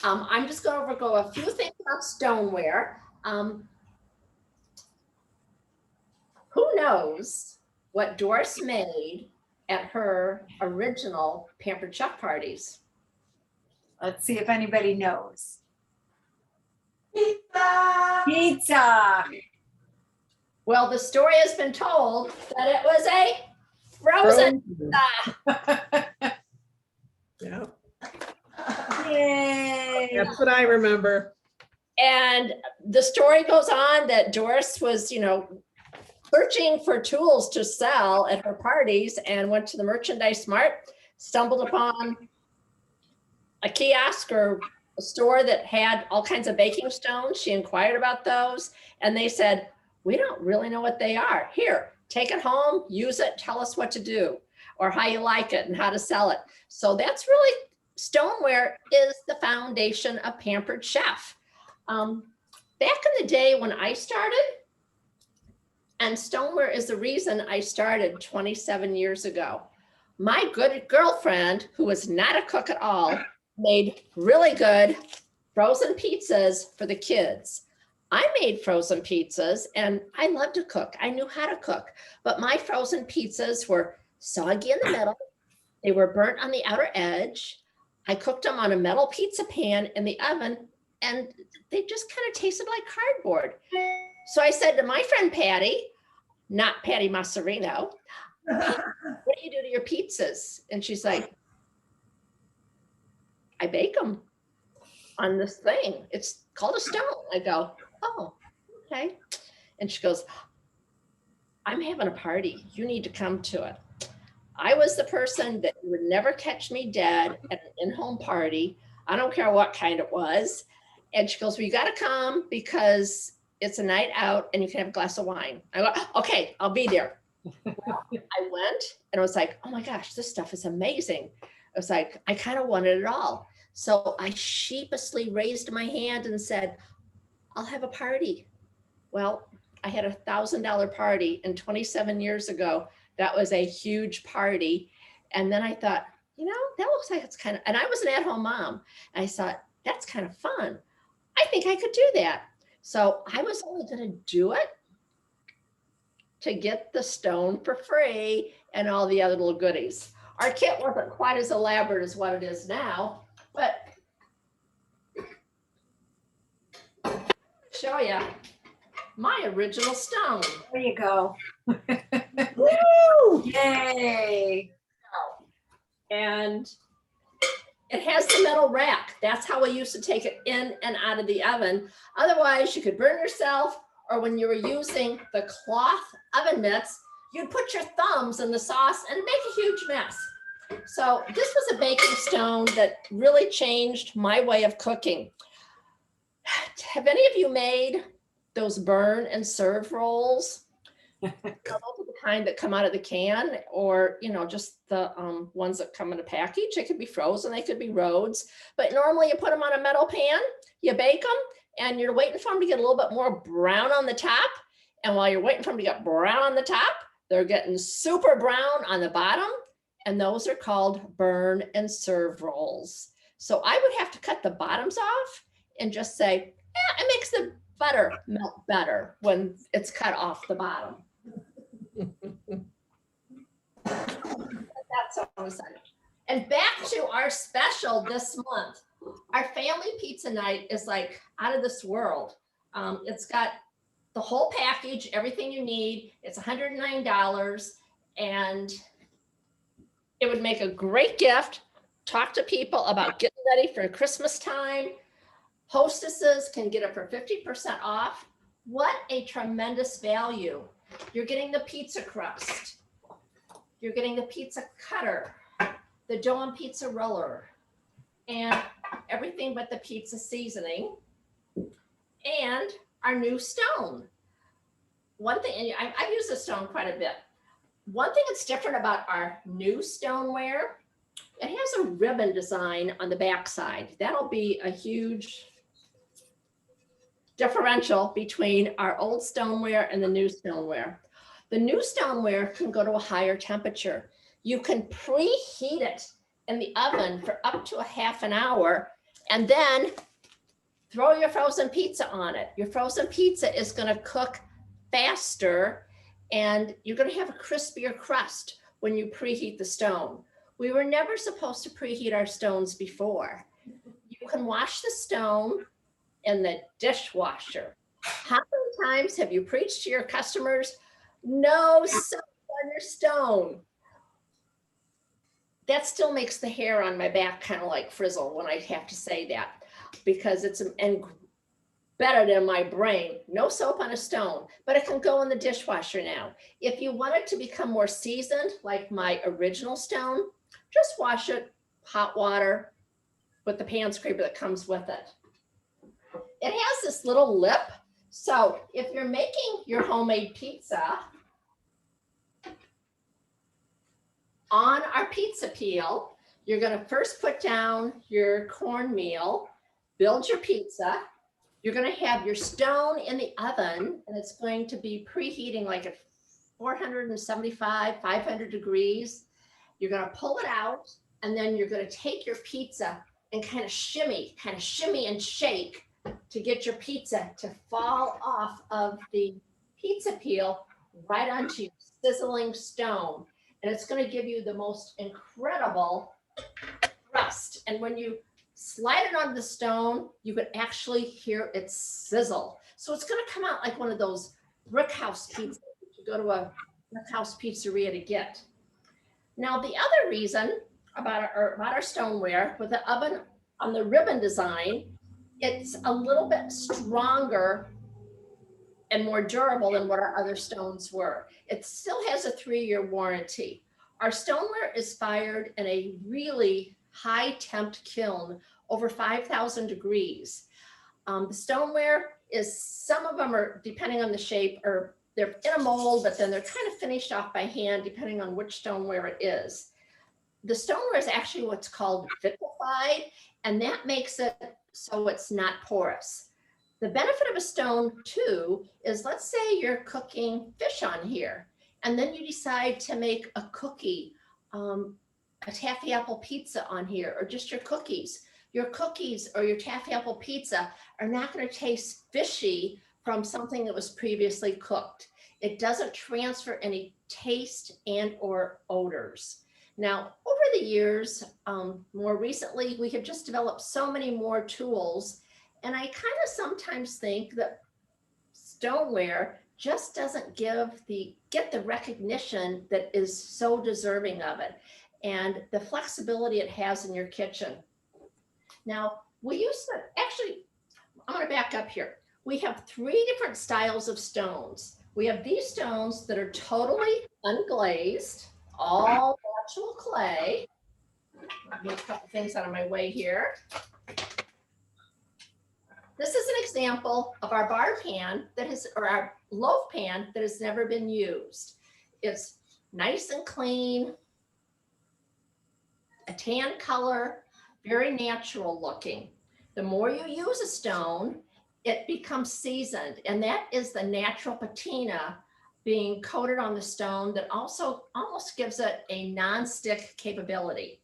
I'm just going to go a few things about stoneware. Who knows what Doris made at her original Pampered Chef parties? Let's see if anybody knows. pizza. Pizza. Well, the story has been told that it was a frozen pizza. Yeah, Yay. that's what I remember. And the story goes on that Doris was, searching for tools to sell at her parties and went to the Merchandise Mart, stumbled upon a kiosk or a store that had all kinds of baking stones. She inquired about those and they said, we don't really know what they are. Here, take it home, use it, tell us what to do or how you like it and how to sell it. So that's really, stoneware is the foundation of Pampered Chef. Back in the day when I started, and stoneware is the reason I started 27 years ago. My good girlfriend, who was not a cook at all, made really good frozen pizzas for the kids. I made frozen pizzas and I love to cook. I knew how to cook, but my frozen pizzas were soggy in the middle. They were burnt on the outer edge. I cooked them on a metal pizza pan in the oven and they just kind of tasted like cardboard. So I said to my friend Patty, not Patty Masserino, what do you do to your pizzas? And she's like, I bake them on this thing. It's called a stone. I go, oh, okay. And she goes, I'm having a party. You need to come to it. I was the person that would never catch me dead at an in-home party. I don't care what kind it was. And she goes, well, you got to come because it's a night out and you can have a glass of wine. I go, okay, I'll be there. I went and I was like, oh my gosh, this stuff is amazing. I was like, I kind of wanted it all. So I sheepishly raised my hand and said, I'll have a party. Well, I had $1,000 party and 27 years ago, that was a huge party. And then I thought, that looks like it's kind of, and I was an at-home mom. I thought, that's kind of fun. I think I could do that. So I was only going to do it to get the stone for free and all the other little goodies. Our kit wasn't quite as elaborate as what it is now, but show you my original stone. There you go. Woo! Yay. And it has the metal rack. That's how we used to take it in and out of the oven. Otherwise, you could burn yourself, or when you were using the cloth oven mitts, you'd put your thumbs in the sauce and make a huge mess. So this was a baking stone that really changed my way of cooking. Have any of you made those burn and serve rolls? Those are the kind that come out of the can, or just the ones that come in a package. They could be frozen, they could be Rhodes, but normally you put them on a metal pan, you bake them, and you're waiting for them to get a little bit more brown on the top. And while you're waiting for them to get brown on the top, They're getting super brown on the bottom, and those are called burn and serve rolls. So I would have to cut the bottoms off and just say, it makes the butter melt better when it's cut off the bottom. That's all I'm saying. And back to our special this month. Our family pizza night is like out of this world. It's got the whole package, everything you need. It's $109, and it would make a great gift. Talk to people about getting ready for Christmas time. Hostesses can get it for 50% off. What a tremendous value. You're getting the pizza crust. You're getting the pizza cutter, the dough and pizza roller, and everything but the pizza seasoning, and our new stone. One thing, and I've used this stone quite a bit. One thing that's different about our new stoneware, it has a ribbon design on the backside. That'll be a huge differential between our old stoneware and the new stoneware. The new stoneware can go to a higher temperature. You can preheat it in the oven for up to a half an hour, and then throw your frozen pizza on it. Your frozen pizza is going to cook faster, and you're going to have a crispier crust when you preheat the stone. We were never supposed to preheat our stones before. You can wash the stone in the dishwasher. How many times have you preached to your customers, no soap on your stone? That still makes the hair on my back kind of like frizzle when I have to say that, because it's embedded in my brain. No soap on a stone, but it can go in the dishwasher now. If you want it to become more seasoned, like my original stone, just wash it, hot water, with the pan scraper that comes with it. It has this little lip. So if you're making your homemade pizza, on our pizza peel, you're going to first put down your cornmeal, build your pizza. You're going to have your stone in the oven, and it's going to be preheating like at 475, 500 degrees. You're going to pull it out, and then you're going to take your pizza and kind of shimmy and shake to get your pizza to fall off of the pizza peel right onto your sizzling stone. And it's going to give you the most incredible crust. And when you slide it on the stone, you can actually hear it sizzle. So it's going to come out like one of those brick house pizzas that you go to a brick house pizzeria to get. Now, the other reason about our stoneware, with the oven on the ribbon design, it's a little bit stronger and more durable than what our other stones were. It still has a 3-year warranty. Our stoneware is fired in a really high temp kiln over 5,000 degrees. The stoneware is, some of them are, depending on the shape, or they're in a mold, but then they're kind of finished off by hand, depending on which stoneware it is. The stoneware is actually what's called vitrified, and that makes it so it's not porous. The benefit of a stone too is, let's say you're cooking fish on here, and then you decide to make a cookie, a taffy apple pizza on here, or just your cookies. Your cookies or your taffy apple pizza are not going to taste fishy from something that was previously cooked. It doesn't transfer any taste and or odors. Now, over the years, more recently, we have just developed so many more tools. And I kind of sometimes think that stoneware just doesn't get the recognition that is so deserving of it, and the flexibility it has in your kitchen. Now, we used to, actually, I'm going to back up here. We have 3 different styles of stones. We have these stones that are totally unglazed, all natural clay. Let me get a couple things out of my way here. This is an example of our bar pan or our loaf pan that has never been used. It's nice and clean, a tan color, very natural looking. The more you use a stone, it becomes seasoned, and that is the natural patina being coated on the stone that also almost gives it a non-stick capability.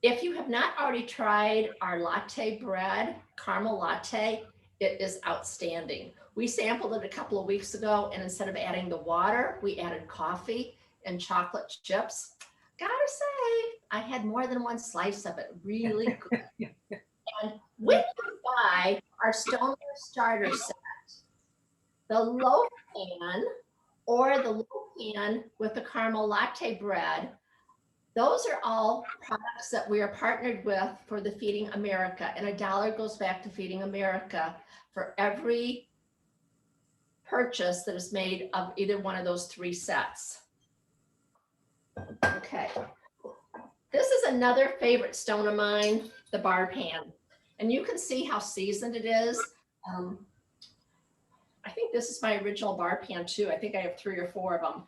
If you have not already tried our latte bread, caramel latte, it is outstanding. We sampled it a couple of weeks ago, and instead of adding the water, we added coffee and chocolate chips. Gotta say, I had more than one slice of it. Really good. And when you buy our stoneware starter set, the loaf pan or the loaf pan with the caramel latte bread, those are all products that we are partnered with for the Feeding America, and $1 goes back to Feeding America for every purchase that is made of either one of those 3 sets. Okay. This is another favorite stone of mine, the bar pan. And you can see how seasoned it is. I think this is my original bar pan too. I think I have 3 or 4 of them.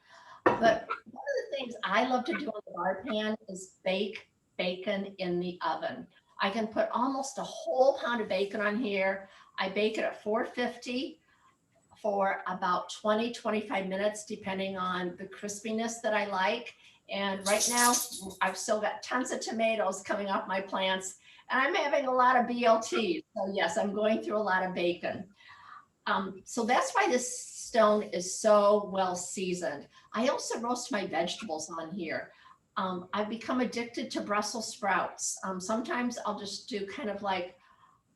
But one of the things I love to do on the bar pan is bake bacon in the oven. I can put almost a whole pound of bacon on here. I bake it at 450 for about 20, 25 minutes, depending on the crispiness that I like. And right now, I've still got tons of tomatoes coming off my plants, and I'm having a lot of BLTs. So yes, I'm going through a lot of bacon. So that's why this stone is so well seasoned. I also roast my vegetables on here. I've become addicted to Brussels sprouts. Sometimes I'll just do kind of like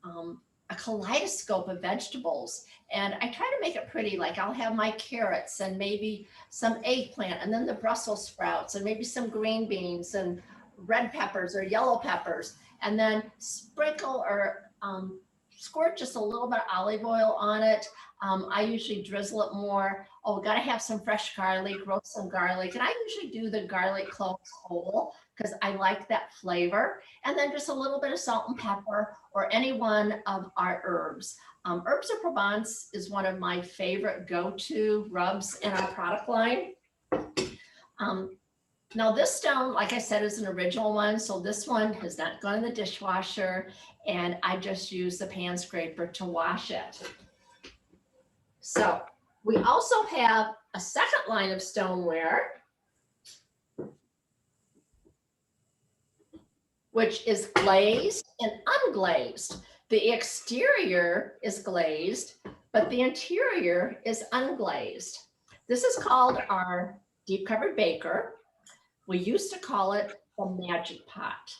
a kaleidoscope of vegetables, and I try to make it pretty. Like I'll have my carrots and maybe some eggplant, and then the Brussels sprouts, and maybe some green beans and red peppers or yellow peppers, and then sprinkle or squirt just a little bit of olive oil on it. I usually drizzle it more. Oh, got to have some fresh garlic, roast some garlic. And I usually do the garlic cloves whole because I like that flavor. And then just a little bit of salt and pepper or any one of our herbs. Herbs of Provence is one of my favorite go-to rubs in our product line. Now this stone, like I said, is an original one. So this one has not gone in the dishwasher, and I just use the pan scraper to wash it. So we also have a second line of stoneware, which is glazed and unglazed. The exterior is glazed, but the interior is unglazed. This is called our deep covered baker. We used to call it the magic pot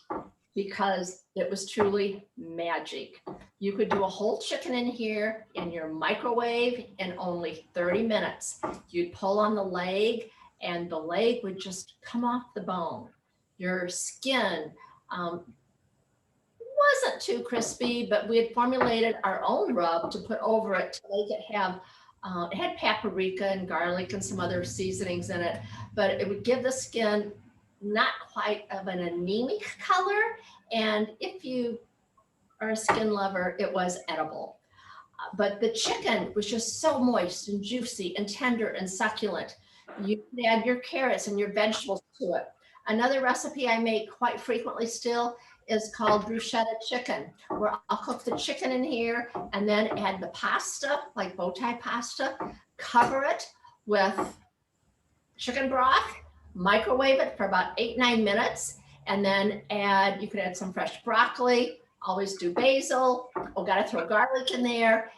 because it was truly magic. You could do a whole chicken in here in your microwave in only 30 minutes. You'd pull on the leg and the leg would just come off the bone. Your skin wasn't too crispy, but we had formulated our own rub to put over it to make it have, it had paprika and garlic and some other seasonings in it, but it would give the skin not quite of an anemic color. And if you are a skin lover, it was edible. But the chicken was just so moist and juicy and tender and succulent. You can add your carrots and your vegetables to it. Another recipe I make quite frequently still is called bruschetta chicken, where I'll cook the chicken in here and then add the pasta, like bow tie pasta, cover it with chicken broth, microwave it for about 8-9 minutes, and then you could add some fresh broccoli, always do basil, gotta throw garlic in there.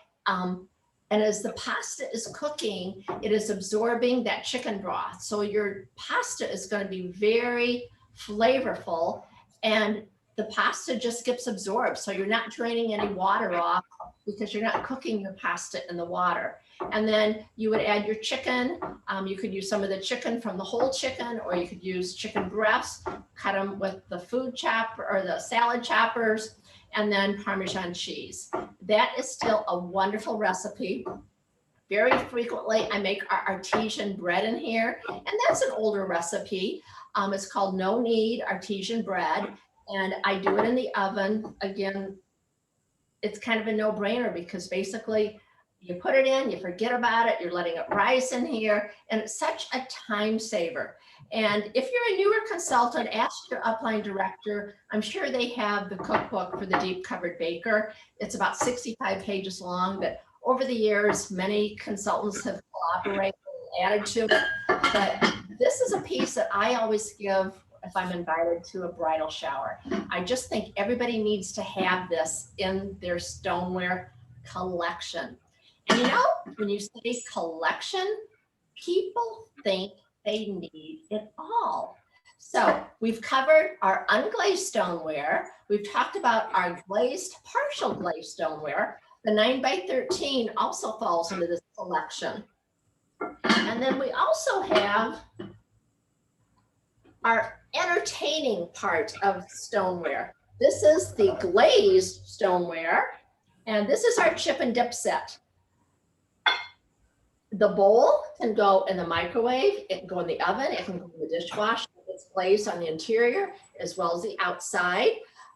And as the pasta is cooking, it is absorbing that chicken broth. So your pasta is going to be very flavorful, and the pasta just gets absorbed. So you're not draining any water off because you're not cooking your pasta in the water. And then you would add your chicken. You could use some of the chicken from the whole chicken, or you could use chicken breasts, cut them with the food chopper or the salad choppers, and then Parmesan cheese. That is still a wonderful recipe. Very frequently, I make our artesian bread in here, and that's an older recipe. It's called No Knead Artesian Bread, and I do it in the oven. Again, it's kind of a no-brainer because basically you put it in, you forget about it, you're letting it rise in here, and it's such a time saver. And if you're a newer consultant, ask your upline director. I'm sure they have the cookbook for the deep covered baker. It's about 65 pages long, but over the years, many consultants have collaborated added to it. But this is a piece that I always give if I'm invited to a bridal shower. I just think everybody needs to have this in their stoneware collection. And you know, when you say collection, people think they need it all. So we've covered our unglazed stoneware. We've talked about our glazed, partial glazed stoneware. The 9x13 also falls into this collection. And then we also have our entertaining part of stoneware. This is the glazed stoneware, and this is our chip and dip set. The bowl can go in the microwave, it can go in the oven, it can go in the dishwasher. It's glazed on the interior as well as the outside.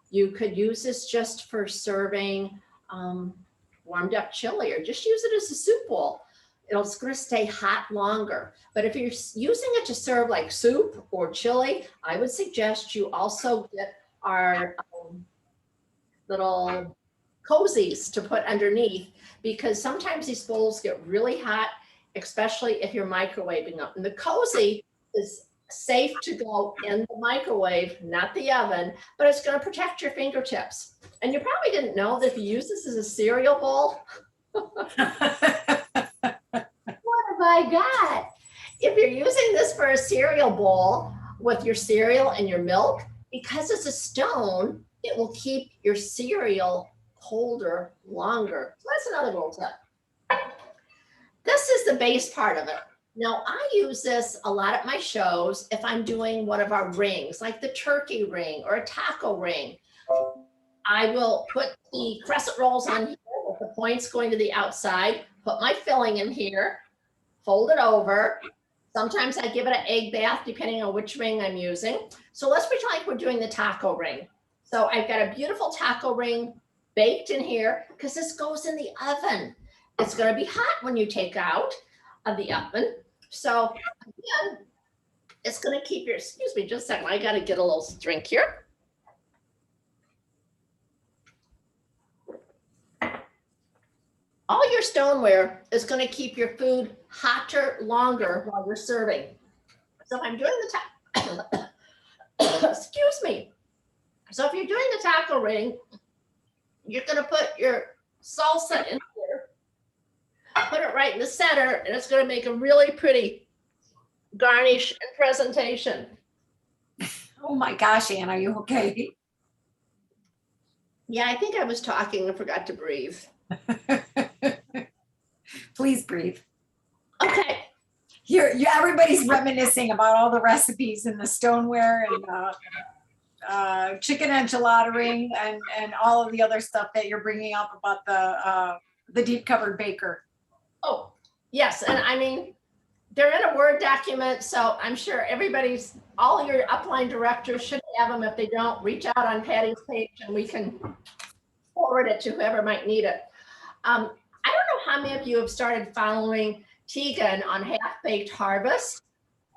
You could use this just for serving warmed up chili, or just use it as a soup bowl. It's going to stay hot longer. But if you're using it to serve like soup or chili, I would suggest you also get our little cozies to put underneath, because sometimes these bowls get really hot, especially if you're microwaving them. And the cozy is safe to go in the microwave, not the oven, but it's going to protect your fingertips. And you probably didn't know that if you use this as a cereal bowl, what have I got? If you're using this for a cereal bowl with your cereal and your milk, because it's a stone, it will keep your cereal colder longer. So that's another little tip. This is the base part of it. Now, I use this a lot at my shows if I'm doing one of our rings, like the turkey ring or a taco ring. I will put the crescent rolls on here with the points going to the outside, put my filling in here, fold it over. Sometimes I give it an egg bath depending on which ring I'm using. So let's pretend like we're doing the taco ring. So I've got a beautiful taco ring baked in here because this goes in the oven. It's going to be hot when you take out of the oven. So again, it's going to keep your, excuse me, just a second. I got to get a little drink here. All your stoneware is going to keep your food hotter longer while you're serving. So if I'm doing the excuse me. So if you're doing the taco ring, you're going to put your salsa in here, put it right in the center, and it's going to make a really pretty garnish and presentation. Oh my gosh, Ann, are you okay? Yeah, I think I was talking and forgot to breathe. Please breathe. Okay. Here, everybody's reminiscing about all the recipes in the stoneware and chicken enchilada ring and all of the other stuff that you're bringing up about the deep covered baker. Oh, yes. And I mean, they're in a Word document, so I'm sure all your upline directors should have them. If they don't, reach out on Patty's page and we can forward it to whoever might need it. I don't know how many of you have started following Tegan on Half Baked Harvest.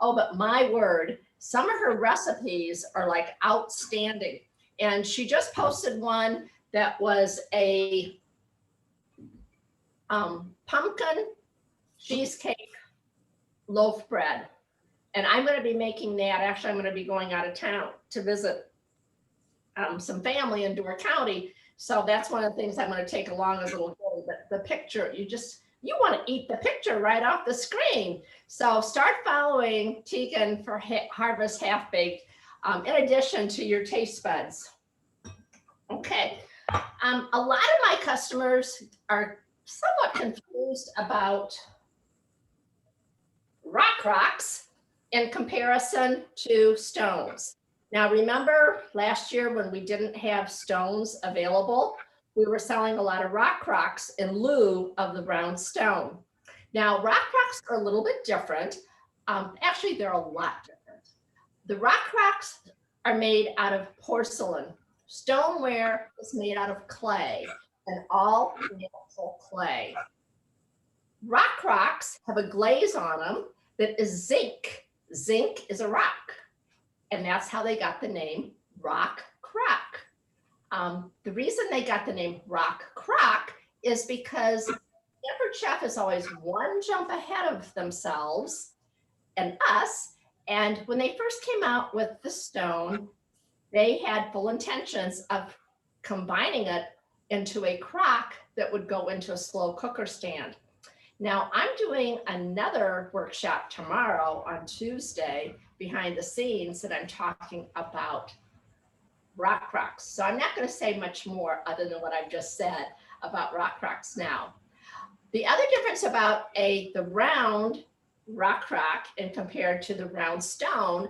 Oh, but my word, some of her recipes are like outstanding. And she just posted one that was a pumpkin cheesecake loaf bread. And I'm going to be making that. Actually, I'm going to be going out of town to visit some family in Door County. So that's one of the things I'm going to take along as a little goal. But the picture, you want to eat the picture right off the screen. So start following Tegan for Harvest Half Baked, in addition to your taste buds. Okay. A lot of my customers are somewhat confused about rock rocks in comparison to stones. Now, remember last year when we didn't have stones available, we were selling a lot of rock rocks in lieu of the brown stone. Now, rock rocks are a little bit different. Actually, they're a lot different. The rock rocks are made out of porcelain. Stoneware is made out of clay, and all natural clay. Rock rocks have a glaze on them that is zinc. Zinc is a rock, and that's how they got the name Rock Crock. The reason they got the name Rock Crock is because Pampered Chef is always one jump ahead of themselves and us. And when they first came out with the stone, they had full intentions of combining it into a crock that would go into a slow cooker stand. Now, I'm doing another workshop tomorrow on Tuesday behind the scenes that I'm talking about rock crocks. So I'm not going to say much more other than what I've just said about rock crocks now. The other difference about the round rock crock and compared to the round stone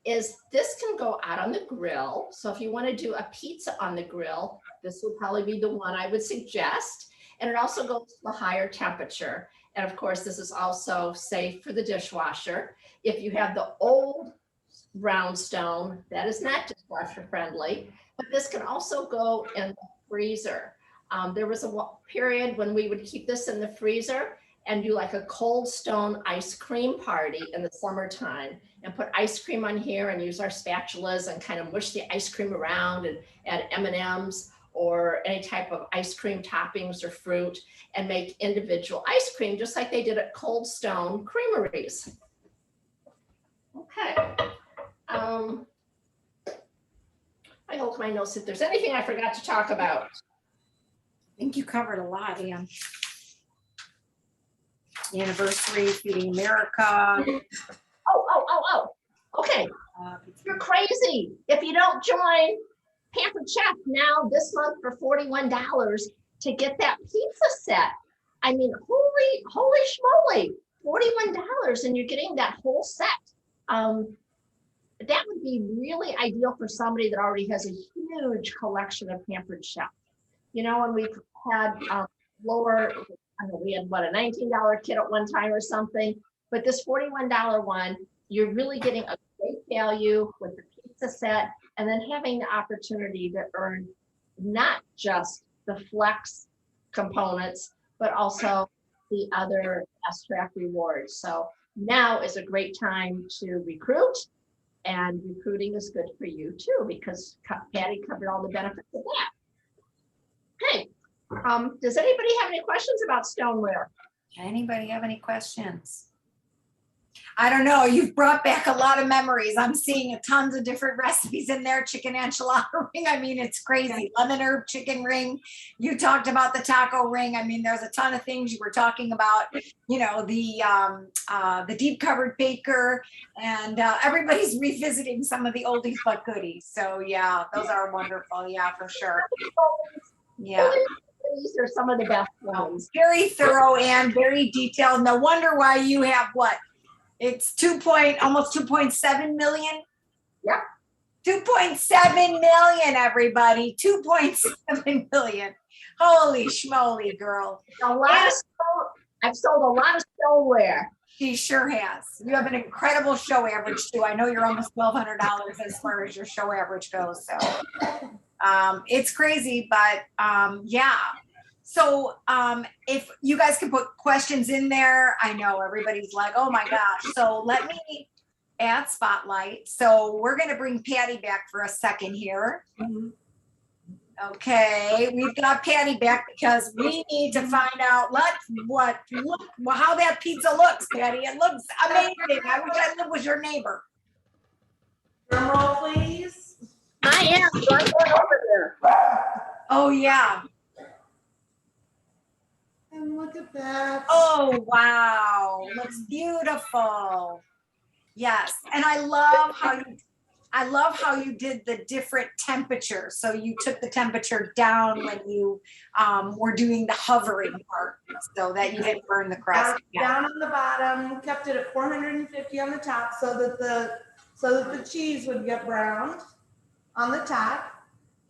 is this can go out on the grill. So if you want to do a pizza on the grill, this would probably be the one I would suggest. And it also goes to a higher temperature. And of course, this is also safe for the dishwasher. If you have the old round stone, that is not dishwasher friendly, but this can also go in the freezer. There was a period when we would keep this in the freezer and do like a cold stone ice cream party in the summertime and put ice cream on here and use our spatulas and kind of mush the ice cream around and add M&Ms or any type of ice cream toppings or fruit and make individual ice cream just like they did at Cold Stone Creameries. Okay. I look at my notes if there's anything I forgot to talk about. I think you covered a lot, Ann. Anniversary, Feeding America. Oh. Okay. You're crazy if you don't join Pampered Chef now this month for $41 to get that pizza set. I mean, holy schmoly, $41 and you're getting that whole set. That would be really ideal for somebody that already has a huge collection of Pampered Chef. You know, when we've had lower, I don't know, we had what, a $19 kit at one time or something, but this $41 one, you're really getting a great value with the pizza set and then having the opportunity to earn not just the flex components, but also the other fast track rewards. So now is a great time to recruit, and recruiting is good for you too, because Patty covered all the benefits of that. Okay. Does anybody have any questions about stoneware? Anybody have any questions? I don't know. You've brought back a lot of memories. I'm seeing tons of different recipes in there. Chicken enchilada ring. I mean, it's crazy. Lemon herb chicken ring. You talked about the taco ring. I mean, there's a ton of things you were talking about. You know, the deep covered baker, and everybody's revisiting some of the oldies but goodies. So yeah, those are wonderful. Yeah, for sure. Yeah. These are some of the best ones. Very thorough and very detailed. No wonder why you have what? It's almost 2.7 million. Yep. 2.7 million, everybody. 2.7 million. Holy schmoly, girl. I've sold a lot of stoneware. She sure has. You have an incredible show average too. I know you're almost $1,200 as far as your show average goes. So it's crazy, but yeah. So if you guys can put questions in there, I know everybody's like, oh my gosh. So let me add Spotlight. So we're going to bring Patty back for a second here. Okay, we've got Patty back because we need to find out how that pizza looks, Patty. It looks amazing. I wish I lived with your neighbor. Drum roll, please. I am. So I'm going over there. Oh yeah. And look at that. Oh wow, looks beautiful. Yes, and I love how you did the different temperatures. So you took the temperature down when you were doing the hovering part, so that you didn't burn the crust. Down on the bottom, kept it at 450 on the top, so that the cheese would get browned on the top,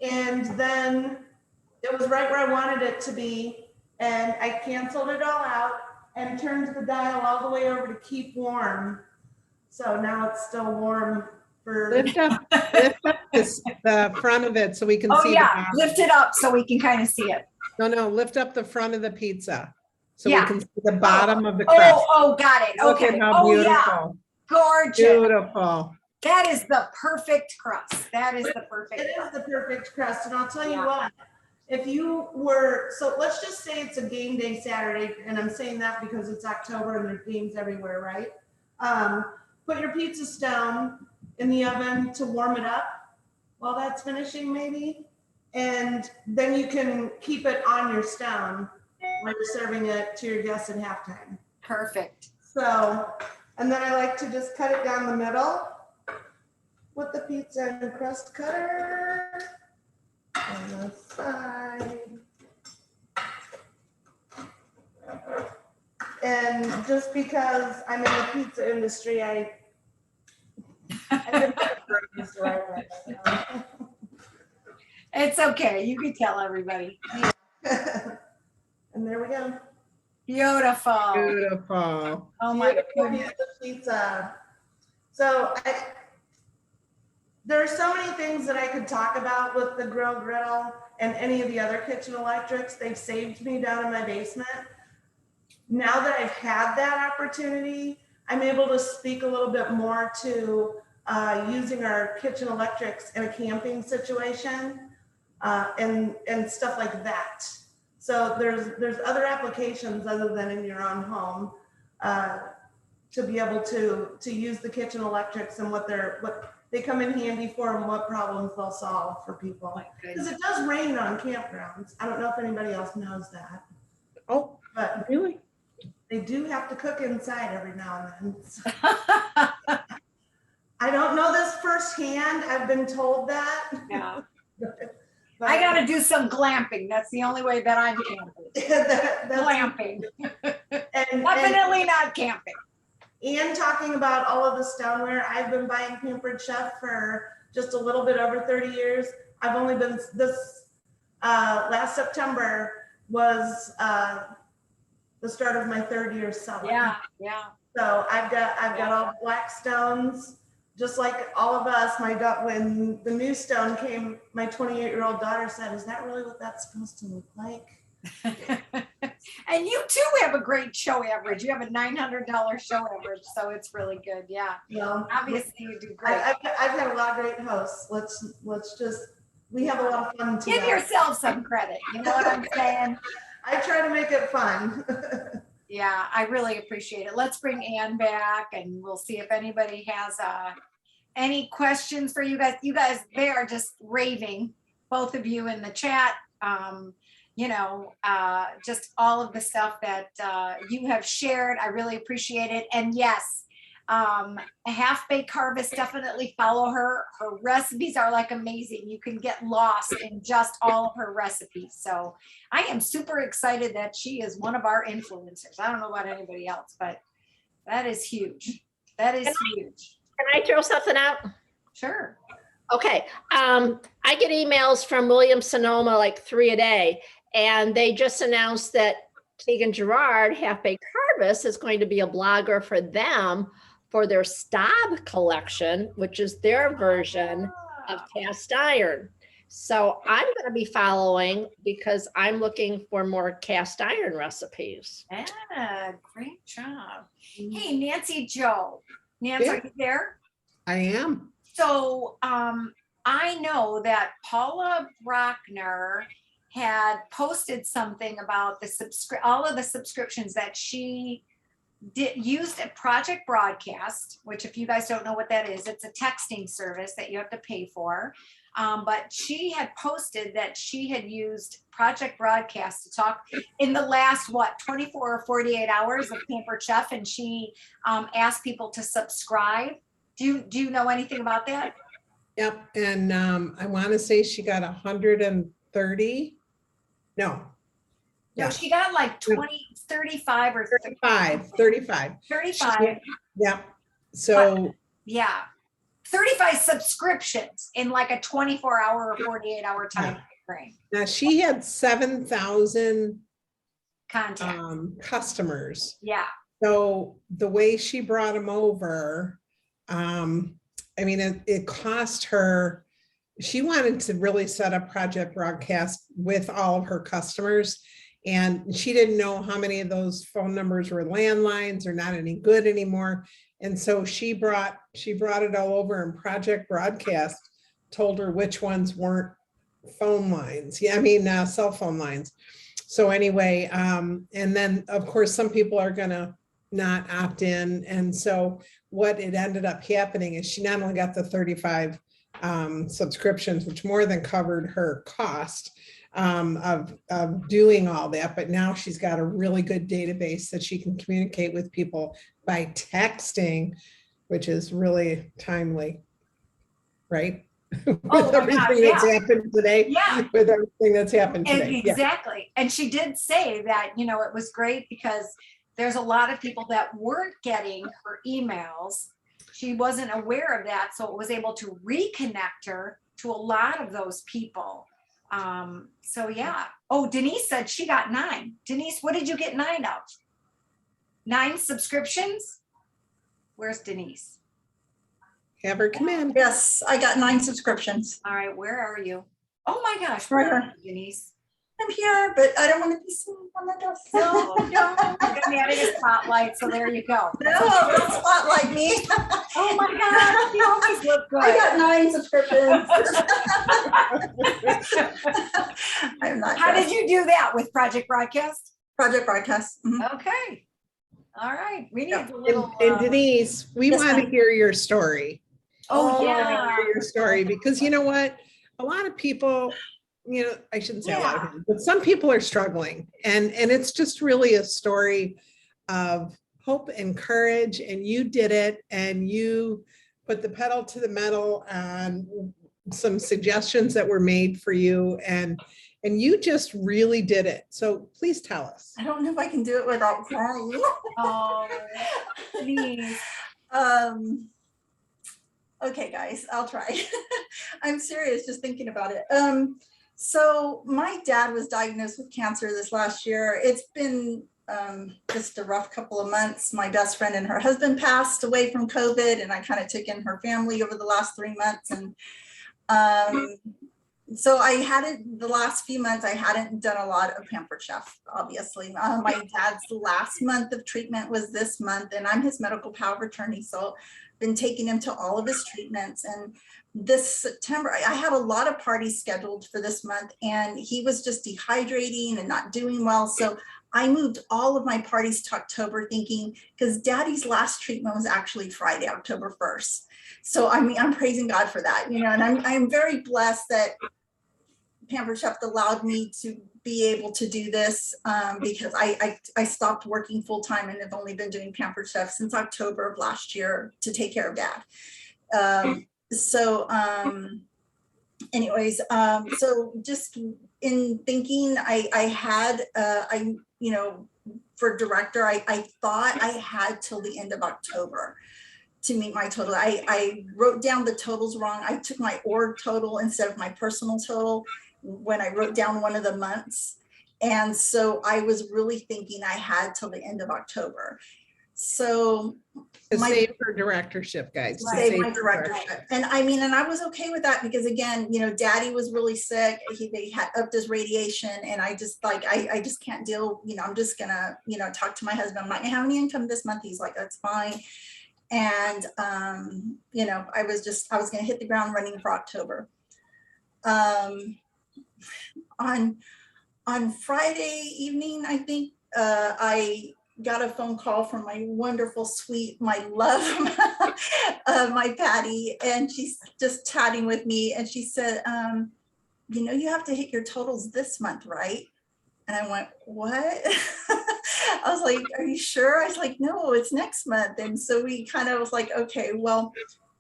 and then it was right where I wanted it to be. And I canceled it all out and turned the dial all the way over to keep warm. So now it's still warm for. Lift up the front of it so we can Oh see. yeah, lift it up so we can kind of see it. No, lift up the front of the pizza so Yeah. we can see the bottom of the crust. Oh, got it. Look Okay. at how Oh yeah, beautiful. gorgeous. Beautiful. That is the perfect crust. That is the perfect. It is the perfect crust, and I'll tell you Yeah. what, if you were, so let's just say it's a game day Saturday, and I'm saying that because it's October and there's games everywhere, right? Put your pizzas down in the oven to warm it up while that's finishing maybe. And then you can keep it on your stone when you're serving it to your guests at halftime. Perfect. So, and then I like to just cut it down the middle with the pizza and crust cutter on the side. And just because I'm in the pizza industry, I didn't use the right way. It's okay. You can tell everybody. And there we go. Beautiful. Beautiful. Oh my Beautiful goodness. pizza. So there are so many things that I could talk about with the Grill Griddle and any of the other kitchen electrics. They've saved me down in my basement. Now that I've had that opportunity, I'm able to speak a little bit more to using our kitchen electrics in a camping situation and stuff like that. So there's other applications other than in your own home to be able to use the kitchen electrics and what they come in handy for and what problems they'll solve for people. Because it does rain on campgrounds. I don't know if anybody else knows that, Oh, but really? they do have to cook inside every now and then. So I don't know this firsthand. I've been told that. Yeah. But I gotta do some glamping. That's the only way that I'm camping. that's, Glamping. and Definitely not camping. talking about all of the stoneware, I've been buying Pampered Chef for just a little bit over 30 years. I've only been this last September was the start of my 3rd year selling. Yeah. So I've got all black stones, just like all of us. When the new stone came, my 28-year-old daughter said, "Is that really what that's supposed to look like?" And you too have a great show average. You have a $900 show average, so it's really good. Yeah. Well, Obviously, you do great. I've had a lot of great hosts. We have a lot of fun together. Give yourself some credit. You know what I'm saying? I try to make it fun. Yeah, I really appreciate it. Let's bring Ann back and we'll see if anybody has any questions for you guys. You guys, they are just raving, both of you in the chat. Just all of the stuff that you have shared. I really appreciate it. And yes, Half Baked Harvest, definitely follow her. Her recipes are like amazing. You can get lost in just all of her recipes. So I am super excited that she is one of our influencers. I don't know about anybody else, but that is huge. That is huge. Can I throw something out? Sure. Okay. I get emails from Williams Sonoma like 3 a day, and they just announced that Keegan Gerard, Half Baked Harvest, is going to be a blogger for them for their Staub collection, which is their version of cast iron. So I'm going to be following because I'm looking for more cast iron recipes. Yeah, great job. Hey, Nancy Joe. Nancy, are you there? I am. So I know that Paula Brockner had posted something about all of the subscriptions that she used at Project Broadcast, which if you guys don't know what that is, it's a texting service that you have to pay for. But she had posted that she had used Project Broadcast to talk in the last, 24 or 48 hours of Pampered Chef, and she asked people to subscribe. Do you know anything about that? Yep. And I want to say she got 130. No. No, she got like 35 or 35. 35. Yep. So Yeah. 35 subscriptions in like a 24-hour or 48-hour time frame. now she had 7,000 Content. customers. Yeah. So the way she brought them over, it cost her, she wanted to really set up Project Broadcast with all of her customers. And she didn't know how many of those phone numbers were landlines or not any good anymore. And so she brought it all over, and Project Broadcast told her which ones weren't phone lines. Yeah, I mean, cell phone lines. So anyway, and then of course, some people are gonna not opt in. And so what it ended up happening is she not only got the 35 subscriptions, which more than covered her cost of doing all that, but now she's got a really good database that she can communicate with people by texting, which is really timely, right? With Oh my gosh, everything that's yeah. happened today, Yeah. with everything that's happened today. Yeah. Exactly. And she did say that, it was great because there's a lot of people that weren't getting her emails. She wasn't aware of that, so it was able to reconnect her to a lot of those people. So yeah. Oh, Denise said she got 9. Denise, what did you get 9 of? 9 subscriptions? Where's Denise? Have her come in. Yes, I got 9 subscriptions. All right, where are you? Oh my gosh, Right where are here. you, Denise? I'm here, but I don't want to be seen on the desk. No, no, you're gonna be adding a spotlight, so there you go. No, don't spotlight me. Oh my God, you always look good. I got 9 subscriptions. I'm not. How did dressed. you do that with Project Broadcast? Project Broadcast? Mhm. Okay. All right, we need Yeah. a little. And Denise, we Yes, want to ma'am. hear your story. Oh, Oh, yeah. Your story, because you know what? A lot of people, I shouldn't say a lot of Yeah. people, but some people are struggling. And it's just really a story of hope and courage. And you did it, and you put the pedal to the metal on some suggestions that were made for you. And you just really did it. So please tell us. I don't know if I can do it without crying. Oh, please. Okay, guys, I'll try. I'm serious, just thinking about it. So my dad was diagnosed with cancer this last year. It's been just a rough couple of months. My best friend and her husband passed away from COVID, and I kind of took in her family over the last 3 months. And so I hadn't, the last few months, I hadn't done a lot of Pampered Chef, obviously. My dad's last month of treatment was this month, and I'm his medical power of attorney. So been taking him to all of his treatments. And this September, I had a lot of parties scheduled for this month, and he was just dehydrating and not doing well. So I moved all of my parties to October, thinking, because Daddy's last treatment was actually Friday, October 1st. So I mean, I'm praising God for that, and I'm very blessed that Pampered Chef allowed me to be able to do this, because I stopped working full time and have only been doing Pampered Chef since October of last year to take care of Dad. Anyways, so just in thinking, I had, for director, I thought I had till the end of October to meet my total. I wrote down the totals wrong. I took my org total instead of my personal total when I wrote down one of the months. And so I was really thinking I had till the end of October. So To my- save her directorship, guys. to save save my her directorship. And I mean, and I was okay with that because again, Daddy was really sick. They had upped his radiation, and I just I just can't deal, I'm just gonna, talk to my husband. I'm not gonna have any income this month. He's like, that's fine. And I was gonna hit the ground running for October. On Friday evening, I think, I got a phone call from my wonderful, sweet, my love, my Patty, and she's just chatting with me, and she said, you have to hit your totals this month, right? And I went, what? I was like, are you sure? I was like, no, it's next month. And so we kind of was like, okay, well,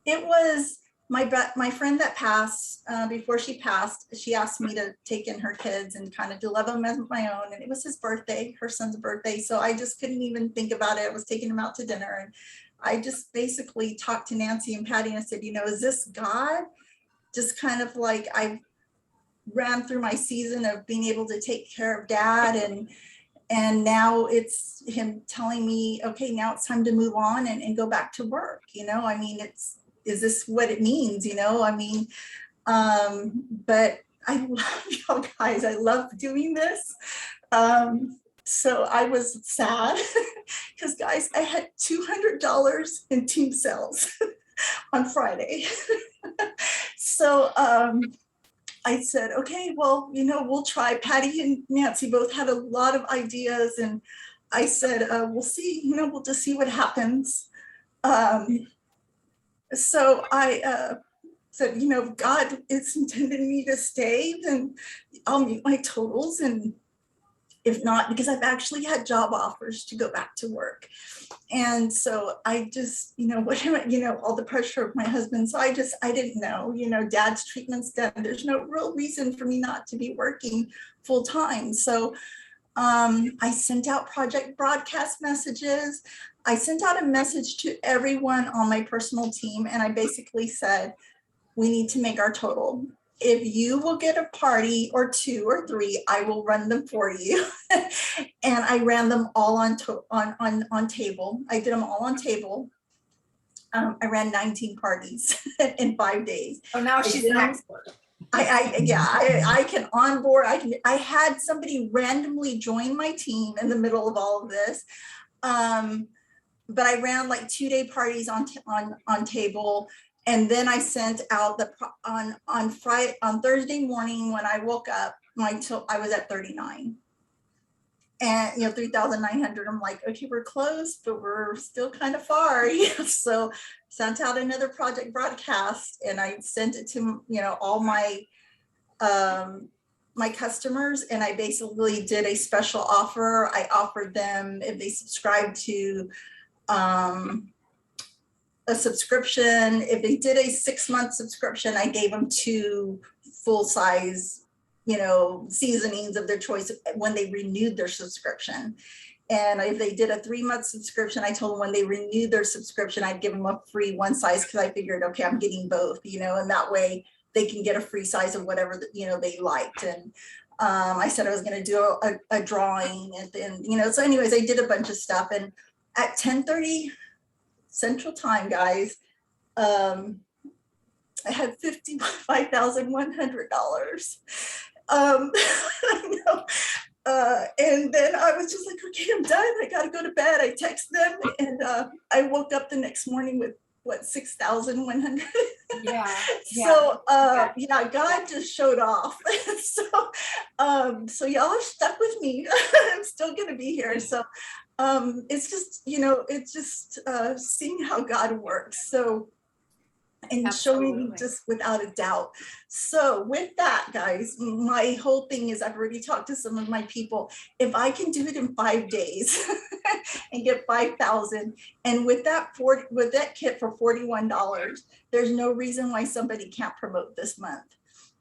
it was my friend that passed, before she passed, she asked me to take in her kids and kind of do love them as my own. And it was his birthday, her son's birthday. So I just couldn't even think about it. I was taking him out to dinner. And I just basically talked to Nancy and Patty and I said, is this God? Just kind of like I ran through my season of being able to take care of Dad, and now it's him telling me, okay, now it's time to move on and go back to work. I mean, is this what it means? I mean, but I love y'all guys. I love doing this. So I was sad because guys, I had $200 in team sales on Friday. So I said, okay, well, we'll try. Patty and Nancy both had a lot of ideas, and I said, we'll see, we'll just see what happens. So I said, if God is intended me to stay, then I'll meet my totals. And if not, because I've actually had job offers to go back to work. And so I just, all the pressure of my husband. So I didn't know, dad's treatment's done. There's no real reason for me not to be working full time. So I sent out project broadcast messages. I sent out a message to everyone on my personal team. And I basically said, we need to make our total. If you will get a party or 2 or 3, I will run them for you. And I ran them all on table. I did them all on table. I ran 19 parties in 5 days. Oh, now she's an expert. I can onboard. I had somebody randomly join my team in the middle of all of this. But I ran like 2-day parties on table. And then I sent out on Thursday morning when I woke up, I was at 39. And 3,900. I'm like, okay, we're close, but we're still kind of far. So sent out another project broadcast, and I sent it to all my my customers, and I basically did a special offer. I offered them, if they subscribed to a subscription, if they did a 6-month subscription, I gave them 2 full-size seasonings of their choice when they renewed their subscription. And if they did a 3-month subscription, I told them when they renewed their subscription, I'd give them a free 1 size, because I figured, okay, I'm getting both, and that way they can get a free size of whatever they liked. And I said I was going to do a drawing, and so anyways, I did a bunch of stuff. And at 10:30 Central Time, guys, I had $55,100. I know. And then I was just like, okay, I'm done. I got to go to bed. I text them, and I woke up the next morning with $6,100. Yeah. So God just showed off. So y'all are stuck with me. I'm still gonna be here. So it's just seeing how God works. So, and showing me just without a doubt. So with that, guys, my whole thing is, I've already talked to some of my people. If I can do it in 5 days and get 5,000, and with that kit for $41, there's no reason why somebody can't promote this month.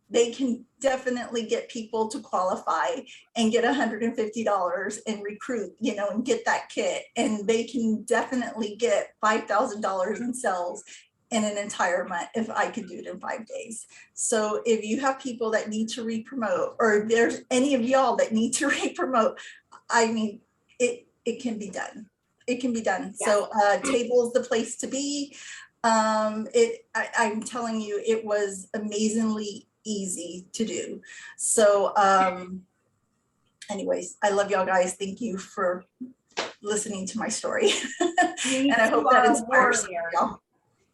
They can definitely get people to qualify and get $150 and recruit, and get that kit. And they can definitely get $5,000 in sales in an entire month if I could do it in 5 days. So if you have people that need to re-promote, or if there's any of y'all that need to re-promote, I mean, it can be done. It can be done. Yeah. So Table's the place to be. I'm telling you, it was amazingly easy to do. So anyways, I love y'all guys. Thank you for listening to my story. And I hope that inspires y'all.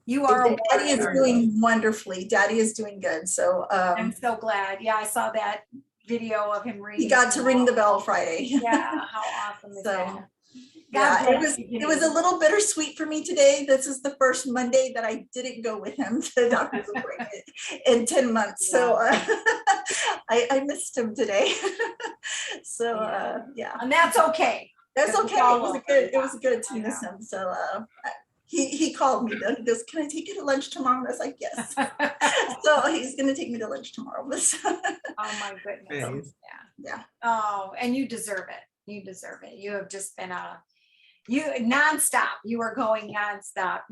You are. Daddy is doing wonderfully. Daddy is doing good. So I'm so glad. Yeah, I saw that video of him reading. He got to ring the bell Friday. Yeah, how awesome is that? Yeah, it was a little bittersweet for me today. This is the first Monday that I didn't go with him to the doctor's appointment in 10 months. Yeah. So I missed him today. So yeah. And that's okay. That's okay. It was good to miss him. So he called me though. He goes, "Can I take you to lunch tomorrow?" And I was like, "Yes." So he's gonna take me to lunch tomorrow. Oh my goodness. Nice. Yeah. Oh, and you deserve it. You deserve it. You have just been nonstop. You are going nonstop.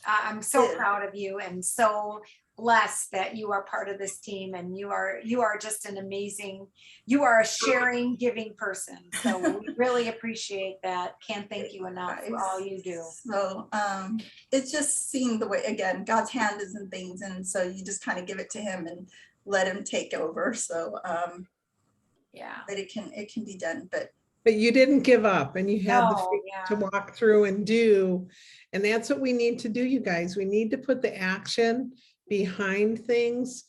I'm so proud of you, and so blessed that you are part of this team, and you are just an amazing, you are a sharing, giving person. So we really appreciate that. Can't thank you enough for all you do. So it's just seeing the way, again, God's hand is in things, and so you just kind of give it to him and let him take over. So yeah, but it can be done. But you didn't give up, and you had the faith to walk through and do. And that's what we need to do, you guys. We need to put the action behind things.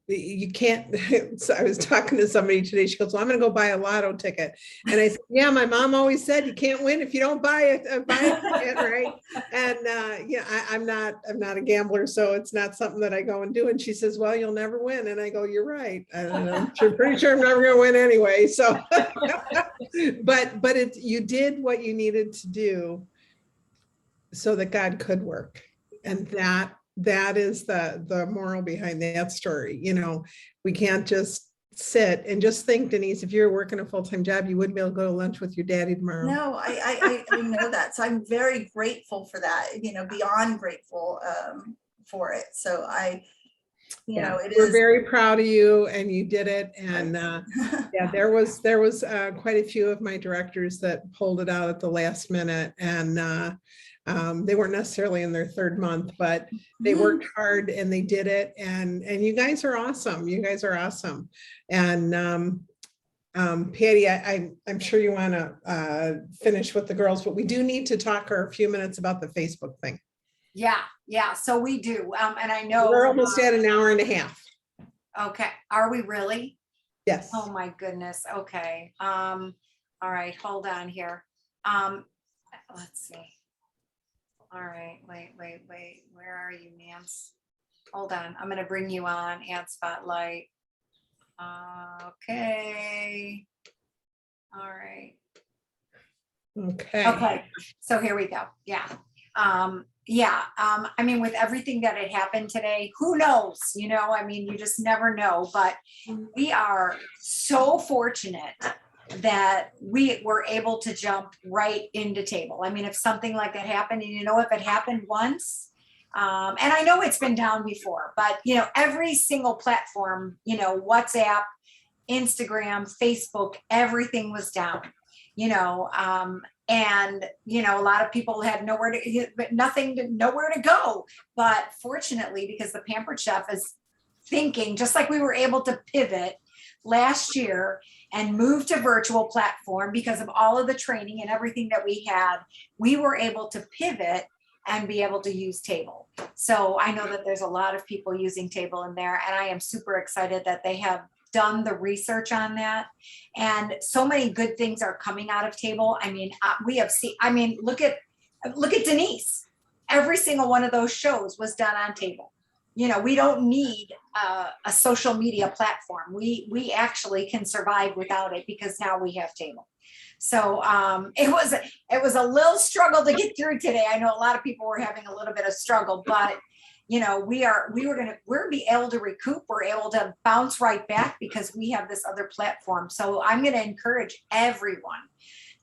You can't, so I was talking to somebody today, she goes, well, I'm gonna go buy a lotto ticket. And I said, yeah, my mom always said you can't win if you don't buy it, right? And yeah, I'm not a gambler, so it's not something that I go and do. And she says, well, you'll never win. And I go, you're right. And I'm pretty sure I'm never gonna win anyway, so. But you did what you needed to do so that God could work. And that is the moral behind that story. You know, we can't just sit and just think, Denise, if you're working a full-time job, you wouldn't be able to go to lunch with your daddy tomorrow. No, I know that. So I'm very grateful for that, you know, beyond grateful for it. So you know, we're very proud of you, and you did it. And yeah, there was quite a few of my directors that pulled it out at the last minute, and they weren't necessarily in their third month, but they worked hard and they did it. And you guys are awesome. You guys are awesome. And Patty, I'm sure you want to finish with the girls, but we do need to talk for a few minutes about the Facebook thing. Yeah, so we do. And I know We're almost at an hour and a half. Okay, are we really? Yes. Oh my goodness. Okay. All right, hold on here. Let's see. All right, wait. Where are you, Nance? Hold on. I'm gonna bring you on, add spotlight. Okay. All right. Okay, so here we go. Yeah. I mean, with everything that had happened today, who knows, you know, I mean, you just never know, but we are so fortunate that we were able to jump right into table. I mean, if something like that happened, and you know, if it happened once, and I know it's been down before, but you know, every single platform, you know, WhatsApp, Instagram, Facebook, everything was down, you know, and you know, a lot of people had nowhere to go. But fortunately, because the Pampered Chef is thinking, just like we were able to pivot last year and move to virtual platform because of all of the training and everything that we had, we were able to pivot and be able to use Table. So I know that there's a lot of people using Table in there, and I am super excited that they have done the research on that. And so many good things are coming out of Table. I mean, we have seen, I mean, look at Denise. Every single one of those shows was done on Table. You know, we don't need a social media platform. We actually can survive without it because now we have Table. So it was a little struggle to get through today. I know a lot of people were having a little bit of struggle, but you know, we're be able to recoup. We're able to bounce right back because we have this other platform. So I'm going to encourage everyone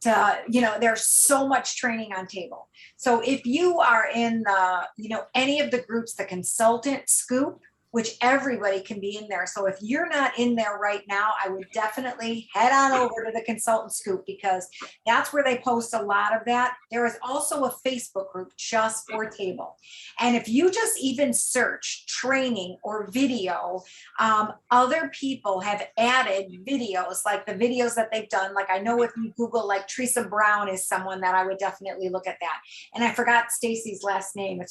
to, you know, there's so much training on Table. So if you are in the, you know, any of the groups, the Consultant Scoop, which everybody can be in there. So if you're not in there right now, I would definitely head on over to the Consultant Scoop because that's where they post a lot of that. There is also a Facebook group just for Table. And if you just even search training or video, other people have added videos, like the videos that they've done. Like I know if you Google, like Teresa Brown is someone that I would definitely look at that. And I forgot Stacy's last name.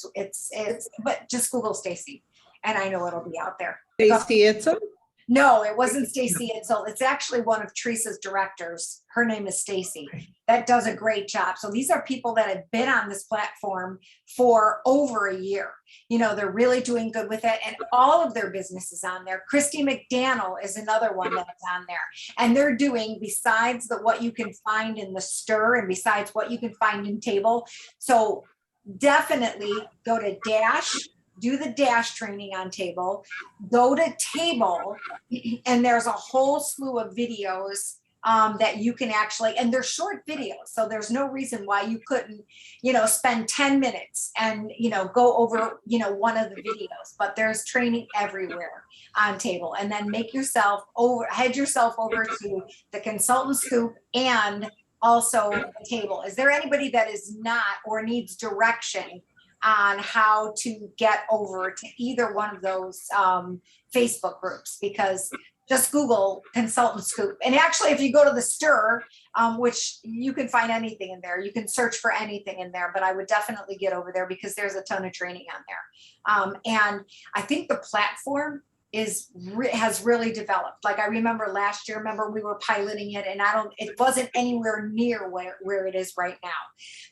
But just Google Stacy. And I know it'll be out there. Stacy Itzel? No, it wasn't Stacy Itzel. It's actually one of Teresa's directors. Her name is Stacy. That does a great job. So these are people that have been on this platform for over a year. You know, they're really doing good with it. And all of their business is on there. Christy McDaniel is another one that's on there. And they're doing, besides what you can find in the Stir and besides what you can find in Table. So definitely go to do the Dash training on Table, go to Table, and there's a whole slew of videos that you can actually, and they're short videos. So there's no reason why you couldn't, you know, spend 10 minutes and, you know, go over, you know, one of the videos, but there's training everywhere on Table. And then head yourself over to the Consultant Scoop and also Table. Is there anybody that is not or needs direction on how to get over to either one of those Facebook groups? Because just Google Consultant Scoop. And actually, if you go to the Stir, which you can find anything in there, you can search for anything in there, but I would definitely get over there because there's a ton of training on there. And I think the platform has really developed. Like I remember last year, we were piloting it and it wasn't anywhere near where it is right now.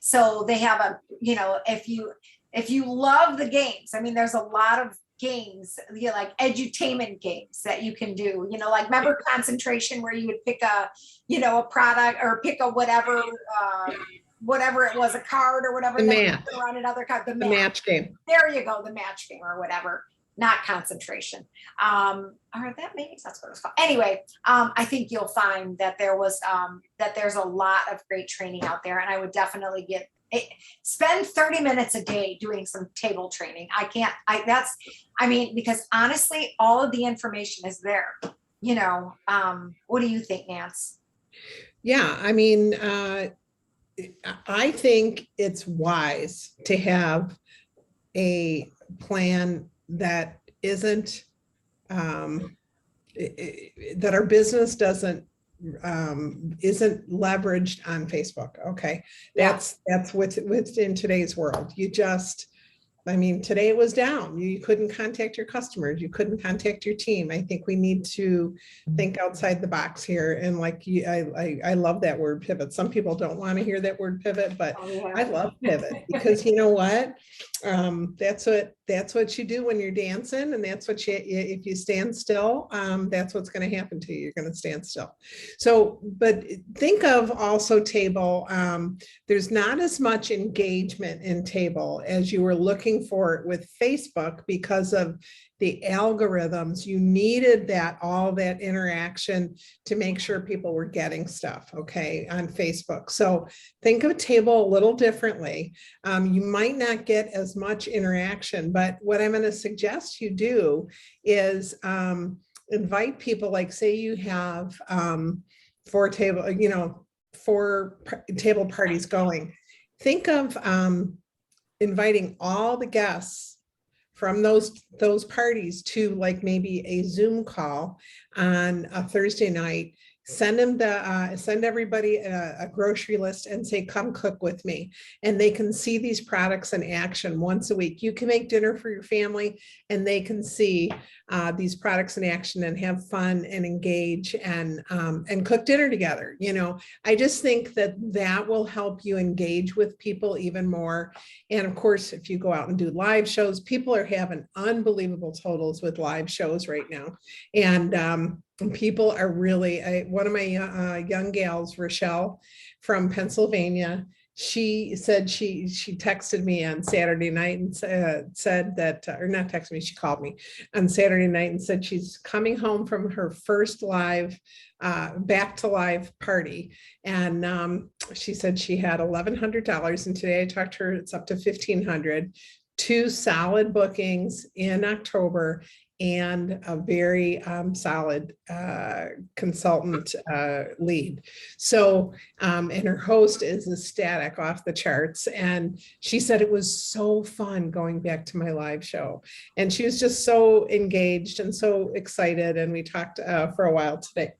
So they have if you love the games, I mean, there's a lot of games, like edutainment games that you can do, like remember concentration where you would pick a product or pick a whatever it was, a card or whatever. The match. On another card, the match game. There you go, the match game or whatever. Not concentration. Or that maybe that's what it's called. Anyway, I think you'll find that there's a lot of great training out there, and I would definitely spend 30 minutes a day doing some table training. Because honestly, all of the information is there. What do you think, Nance? Yeah, I mean, I think it's wise to have a plan that isn't that our business isn't leveraged on Facebook. Okay. That's within today's world. Today it was down. You couldn't contact your customers. You couldn't contact your team. I think we need to think outside the box here. And I love that word pivot. Some people don't want to hear that word pivot, but I love pivot because you know what? That's what you do when you're dancing. And that's what if you stand still, that's what's going to happen to you. You're going to stand still. So, but think of also table. There's not as much engagement in table as you were looking for with Facebook because of the algorithms. You needed all that interaction to make sure people were getting stuff, okay, on Facebook. So think of table a little differently. You might not get as much interaction, but what I'm going to suggest you do is invite people, like say you have 4 table parties going. Think of inviting all the guests from those parties to like maybe a Zoom call on a Thursday night. Send everybody a grocery list and say, come cook with me. And they can see these products in action once a week. You can make dinner for your family and they can see these products in action and have fun and engage and cook dinner together. I just think that will help you engage with people even more. And of course, if you go out and do live shows, people are having unbelievable totals with live shows right now. And people are really, one of my young gals, Rochelle from Pennsylvania, she said she texted me on Saturday night and said that, or not texted me, she called me on Saturday night and said she's coming home from her first live, back to live party. And she said she had $1,100 and today I talked to her, it's up to $1,500, 2 solid bookings in October and a very solid consultant lead. So, and her host is ecstatic, off the charts. And she said it was so fun going back to my live show. And she was just so engaged and so excited. And we talked for a while today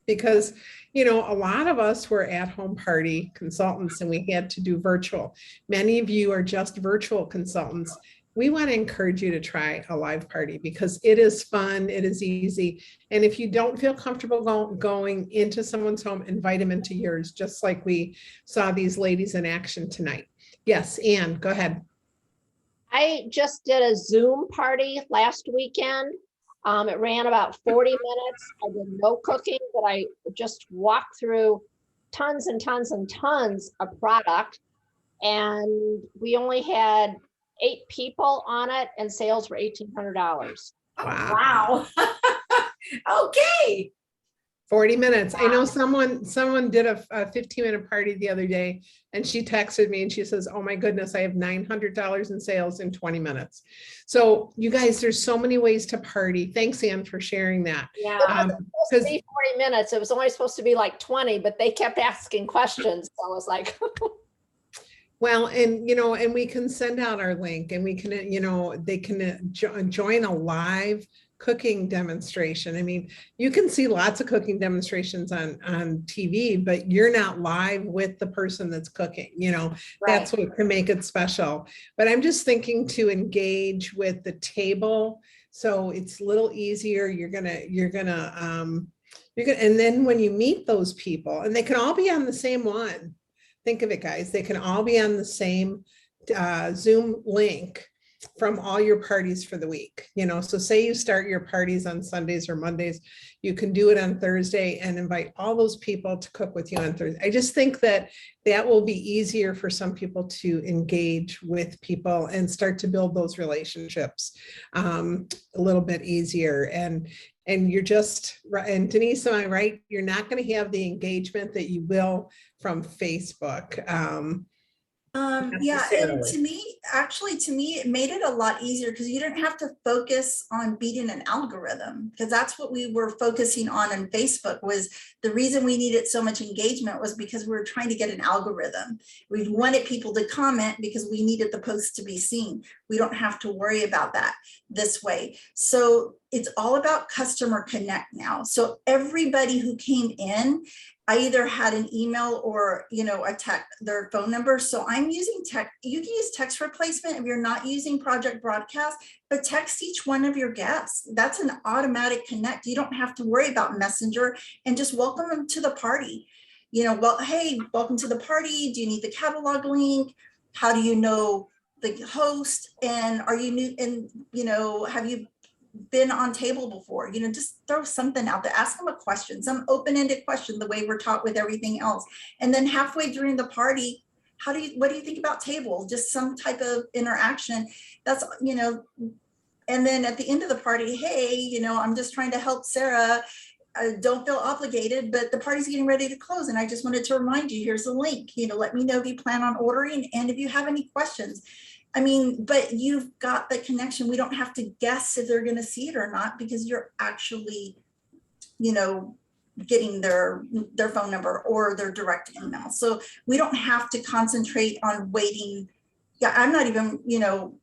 because, a lot of us were at-home party consultants and we had to do virtual. Many of you are just virtual consultants. We want to encourage you to try a live party because it is fun, it is easy. And if you don't feel comfortable going into someone's home, invite them into yours, just like we saw these ladies in action tonight. Yes, Anne, go ahead. I just did a Zoom party last weekend. It ran about 40 minutes. I did no cooking, but I just walked through tons and tons and tons of product. And we only had 8 people on it and sales were $1,800. Wow. Okay. 40 minutes. I know someone did a 15-minute party the other day and she texted me and she says, oh my goodness, I have $900 in sales in 20 minutes. So you guys, there's so many ways to party. Thanks, Anne, for sharing that. Yeah. It wasn't supposed to be 40 minutes. It was only supposed to be like 20, but they kept asking questions. So I was like, Well, and you know, and we can send out our link and we can, you know, they can join a live cooking demonstration. I mean, you can see lots of cooking demonstrations on TV, but you're not live with the person that's cooking, you know, that's what can make it special. But I'm just thinking to engage with the table. So it's a little easier. And then when you meet those people, and they can all be on the same one. Think of it, guys. They can all be on the same Zoom link from all your parties for the week. You know, so say you start your parties on Sundays or Mondays, you can do it on Thursday and invite all those people to cook with you on Thursday. I just think that that will be easier for some people to engage with people and start to build those relationships a little bit easier. And you're just, and Denise, am I right? You're not going to have the engagement that you will from Facebook. Yeah, and to me, it made it a lot easier because you didn't have to focus on beating an algorithm, because that's what we were focusing on Facebook. Was the reason we needed so much engagement was because we were trying to get an algorithm. We wanted people to comment because we needed the post to be seen. We don't have to worry about that this way. So it's all about customer connect now. So everybody who came in, I either had an email or, you know, their phone number. So I'm using text. You can use text replacement if you're not using Project Broadcast, but text each one of your guests. That's an automatic connect. You don't have to worry about Messenger, and just welcome them to the party. You know, well, hey, welcome to the party. Do you need the catalog link? How do you know the host? And are you new? And, you know, have you been on table before? You know, just throw something out there, ask them a question, some open-ended question, the way we're taught with everything else. And then halfway during the party, what do you think about table? Just some type of interaction. That's, you know, and then at the end of the party, hey, you know, I'm just trying to help Sarah. Don't feel obligated, but the party's getting ready to close. And I just wanted to remind you, here's a link, you know, let me know if you plan on ordering and if you have any questions. I mean, but you've got the connection. We don't have to guess if they're going to see it or not, because you're actually, you know, getting their phone number or their direct email. So we don't have to concentrate on waiting. Yeah, I'm not even, you know,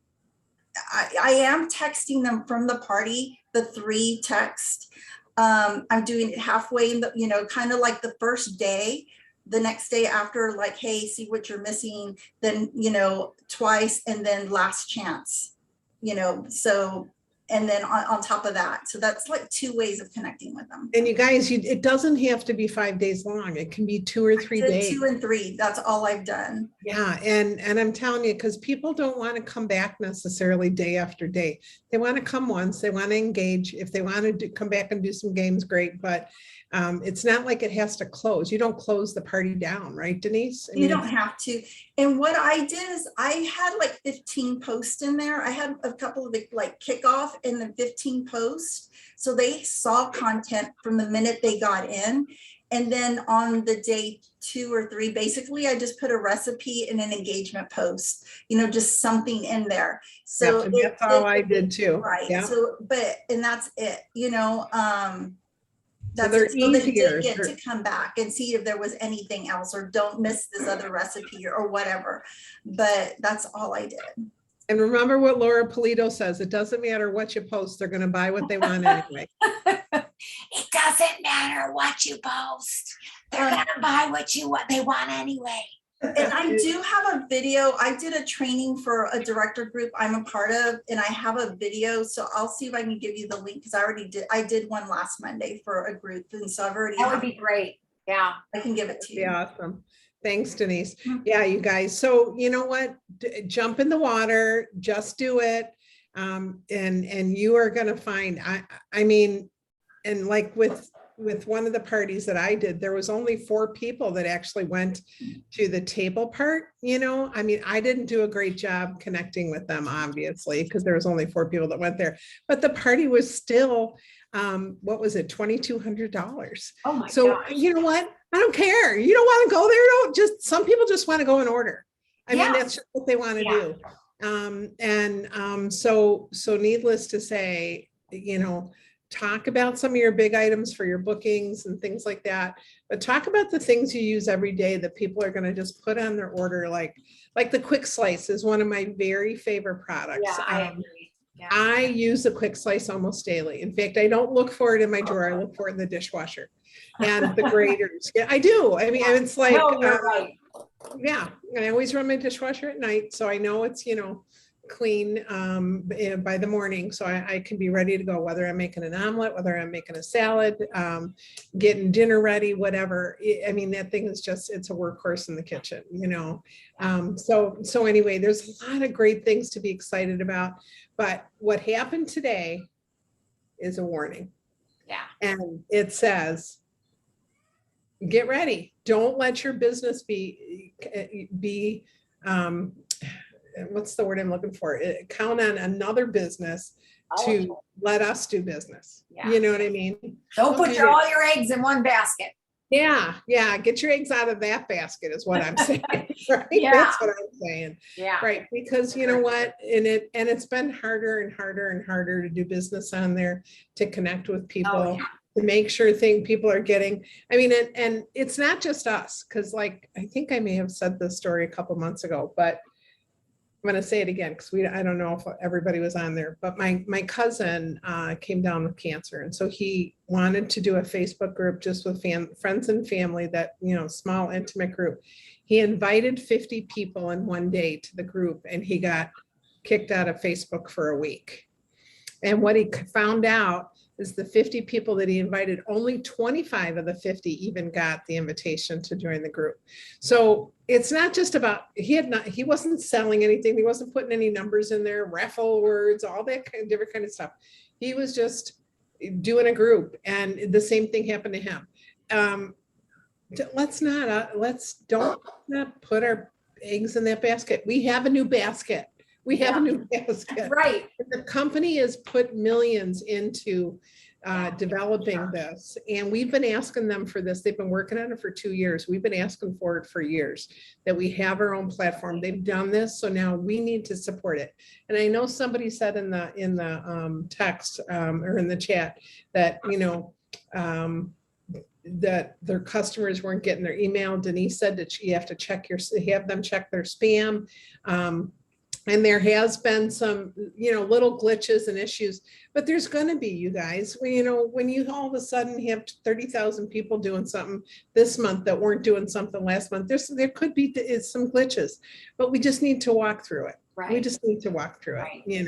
I am texting them from the party, the 3 text. I'm doing it halfway in the, you know, kind of like the first day. The next day after, like, hey, see what you're missing, then, you know, twice, and then last chance, you know, so, and then on top of that. So that's like 2 ways of connecting with them. And you guys, it doesn't have to be 5 days long. It can be 2 or 3 days. 2 and 3, that's all I've done. Yeah, and I'm telling you, because people don't want to come back necessarily day after day. They want to come once, they want to engage. If they want to come back and do some games, great, but it's not like it has to close. You don't close the party down, right, Denise? You don't have to. And what I did is I had like 15 posts in there. I had a couple of the like kickoff and the 15 posts. So they saw content from the minute they got in. And then on the day 2 or 3, basically, I just put a recipe and an engagement post, you know, just something in there. So that's all I did too. Right. Yeah. So, and that's it, you know, so they're easier. They get to come back and see if there was anything else, or don't miss this other recipe or whatever. But that's all I did. And remember what Laura Polito says, it doesn't matter what you post, they're going to buy what they want anyway. It doesn't matter what you post. They're going to buy what they want anyway. And I do have a video. I did a training for a director group I'm a part of, and I have a video. So I'll see if I can give you the link, because I did one last Monday for a group. And so I've already. That would be great. Yeah. I can give it to you. Yeah, awesome. Thanks, Denise. Yeah, you guys. So you know what? Jump in the water, just do it. And you are going to find, I mean, and like with one of the parties that I did, there was only 4 people that actually went to the table part, you know, I mean, I didn't do a great job connecting with them, obviously, because there was only 4 people that went there, but the party was still, what was it? $2,200. Oh my so gosh. You know what? I don't care. You don't want to go there. Don't just, some people just want to go and order. I mean, that's just what they want to do. So needless to say, you know, talk about some of your big items for your bookings and things like that. But talk about the things you use every day that people are going to just put on their order. Like the Quick Slice is one of my very favorite products. Yeah, I agree. Yeah. I use the Quick Slice almost daily. In fact, I don't look for it in my drawer. I look for it in the dishwasher and the graters. Yeah, I do. I mean, it's like, No, you're right. yeah, I always run my dishwasher at night, so I know it's, clean by the morning, so I can be ready to go, whether I'm making an omelet, whether I'm making a salad, getting dinner ready, whatever. I mean, that thing is just, it's a workhorse in the kitchen, so anyway, there's a lot of great things to be excited about, but what happened today is a warning. Yeah. And it says, get ready. Don't let your business be what's the word I'm looking for? Count on another business to let us do business. Yeah. You know what I mean? Don't put do that. all your eggs in one basket. Yeah. Get your eggs out of that basket is what I'm saying. Right? Yeah. That's what I'm saying. Yeah. Right. Because you know what? It's been harder and harder and harder to do business on there, to connect with people. Oh, yeah. To make sure people are getting, I mean, and it's not just us, because like, I think I may have said this story a couple months ago, but I'm going to say it again because I don't know if everybody was on there, but my cousin came down with cancer. And so he wanted to do a Facebook group just with friends and family, that, small intimate group. He invited 50 people in one day to the group, and he got kicked out of Facebook for a week. And what he found out is the 50 people that he invited, only 25 of the 50 even got the invitation to join the group. So it's not just about, he wasn't selling anything. He wasn't putting any numbers in there, raffle words, all that kind of different kind of stuff. He was just doing a group, and the same thing happened to him. Don't put our eggs in that basket. We have a new basket. We have a new basket. Right. The company has put millions into developing this, and we've been asking them for this. They've been working on it for 2 years. We've been asking for it for years, that we have our own platform. They've done this, so now we need to support it. And I know somebody said in the text or in the chat that that their customers weren't getting their email. Denise said that you have to have them check their spam. And there has been some, little glitches and issues, but there's going to be, you guys, when you all of a sudden have 30,000 people doing something this month that weren't doing something last month, there could be some glitches, but we just need to walk through it. Right. We just need to walk through Right. it,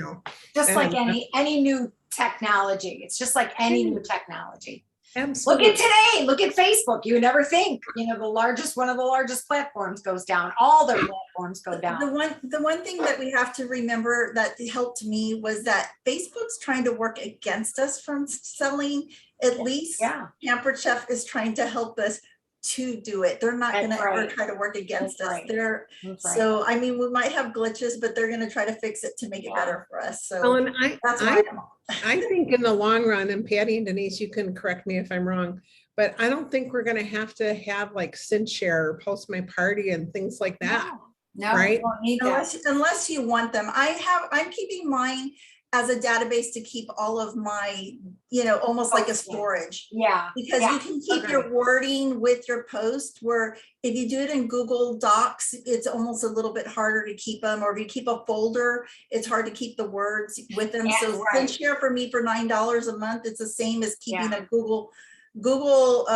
Just like And- any new technology. It's just like any new technology. Look Absolutely. at today, look at Facebook. You would never think, one of the largest platforms goes down. All their platforms go down. The one thing that we have to remember that helped me was that Facebook's trying to work against us from selling. At least Yeah. Pampered Chef is trying to help us to do it. They're not That's going to ever right. try to work against That's us. right. They're That's right. so, I mean, we might have glitches, but they're going to try to fix it to make it Yeah. better for us. So Ellen, that's why I think in the long run, and Patty and Denise, you can correct me if I'm wrong, but I don't think we're going to have like SendShare or Post My Party and things like that. No, Right? we don't need that. unless you want them. I'm keeping mine as a database to keep all of my, almost like a storage. Yeah. Because yeah, you can keep agreed. your wording with your post, where if you do it in Google Docs, it's almost a little bit harder to keep them. Or if you keep a folder, it's hard to keep the words with them. Yeah, So right. SendShare for me for $9 a month, it's the same as keeping Yeah. a Google. Google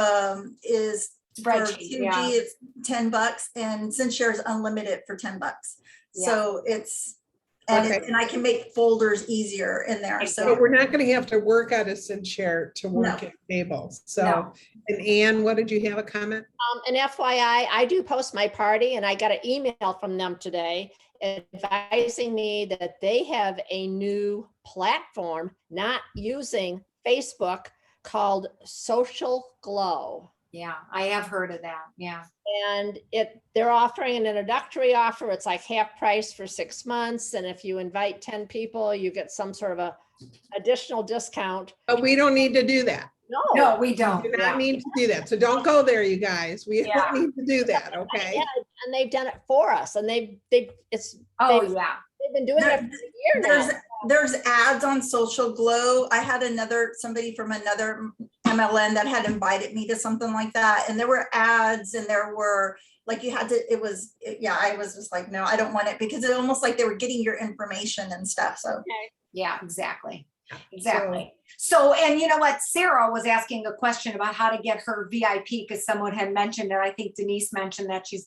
is for Spreadsheet, 2G, yeah. it's $10, and SendShare is unlimited for $10. Yeah. So it's, and, Okay. and I can make folders easier in there. So But we're not going to have to work out a SendShare to work No. at tables. So, No. and Anne, what did you have a comment? And FYI, I do Post My Party, and I got an email from them today advising me that they have a new platform not using Facebook called Social Glow. Yeah, I have heard of that. Yeah. And they're offering an introductory offer. It's like half price for 6 months. And if you invite 10 people, you get some sort of a additional discount. But we don't need to do that. No, we We don't. do Yeah. not need to do that. So don't go there, you guys. We Yeah. don't need to do that. Okay. Yeah, and they've done it for us. And they've Oh, yeah. been doing it for a year now. there's ads on Social Glow. I had somebody from another MLN that had invited me to something like that. And there were ads and there were like, I was just like, no, I don't want it, because it's almost like they were getting your information and stuff. So Yeah, exactly. Exactly. So, and you know what? Sarah was asking a question about how to get her VIP, because someone had mentioned it. I think Denise mentioned that she's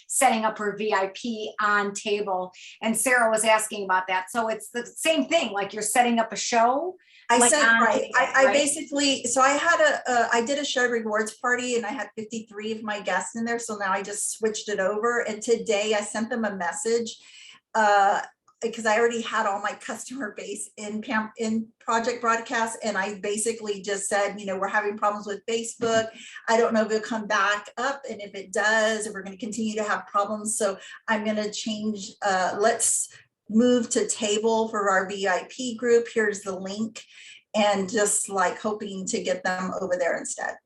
setting up her VIP on table. And Sarah was asking about that. So it's the same thing, like you're setting up a show. I Like said, on right. table, I right? basically, so I did a shared rewards party and I had 53 of my guests in there. So now I just switched it over. And today I sent them a message, because I already had all my customer base in Project Broadcast. And I basically just said, we're having problems with Facebook. I don't know if it'll come back up. And if it does, if we're going to continue to have problems. So I'm going to change, let's move to table for our VIP group. Here's the link, and just like hoping to get them over there instead.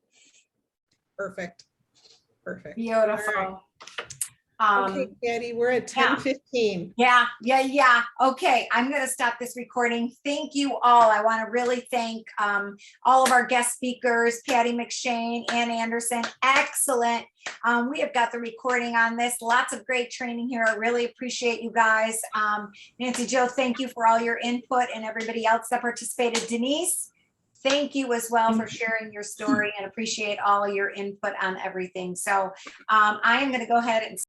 Perfect. Beautiful. Okay, Patty, we're at yeah. 10:15. Yeah. Okay, I'm going to stop this recording. Thank you all. I want to really thank all of our guest speakers, Patty McShane, Ann Anderson. Excellent. We have got the recording on this. Lots of great training here. I really appreciate you guys. Nancy Jo, thank you for all your input, and everybody else that participated. Denise, thank you as well for sharing your story, and appreciate all of your input on everything. So I am going to go ahead and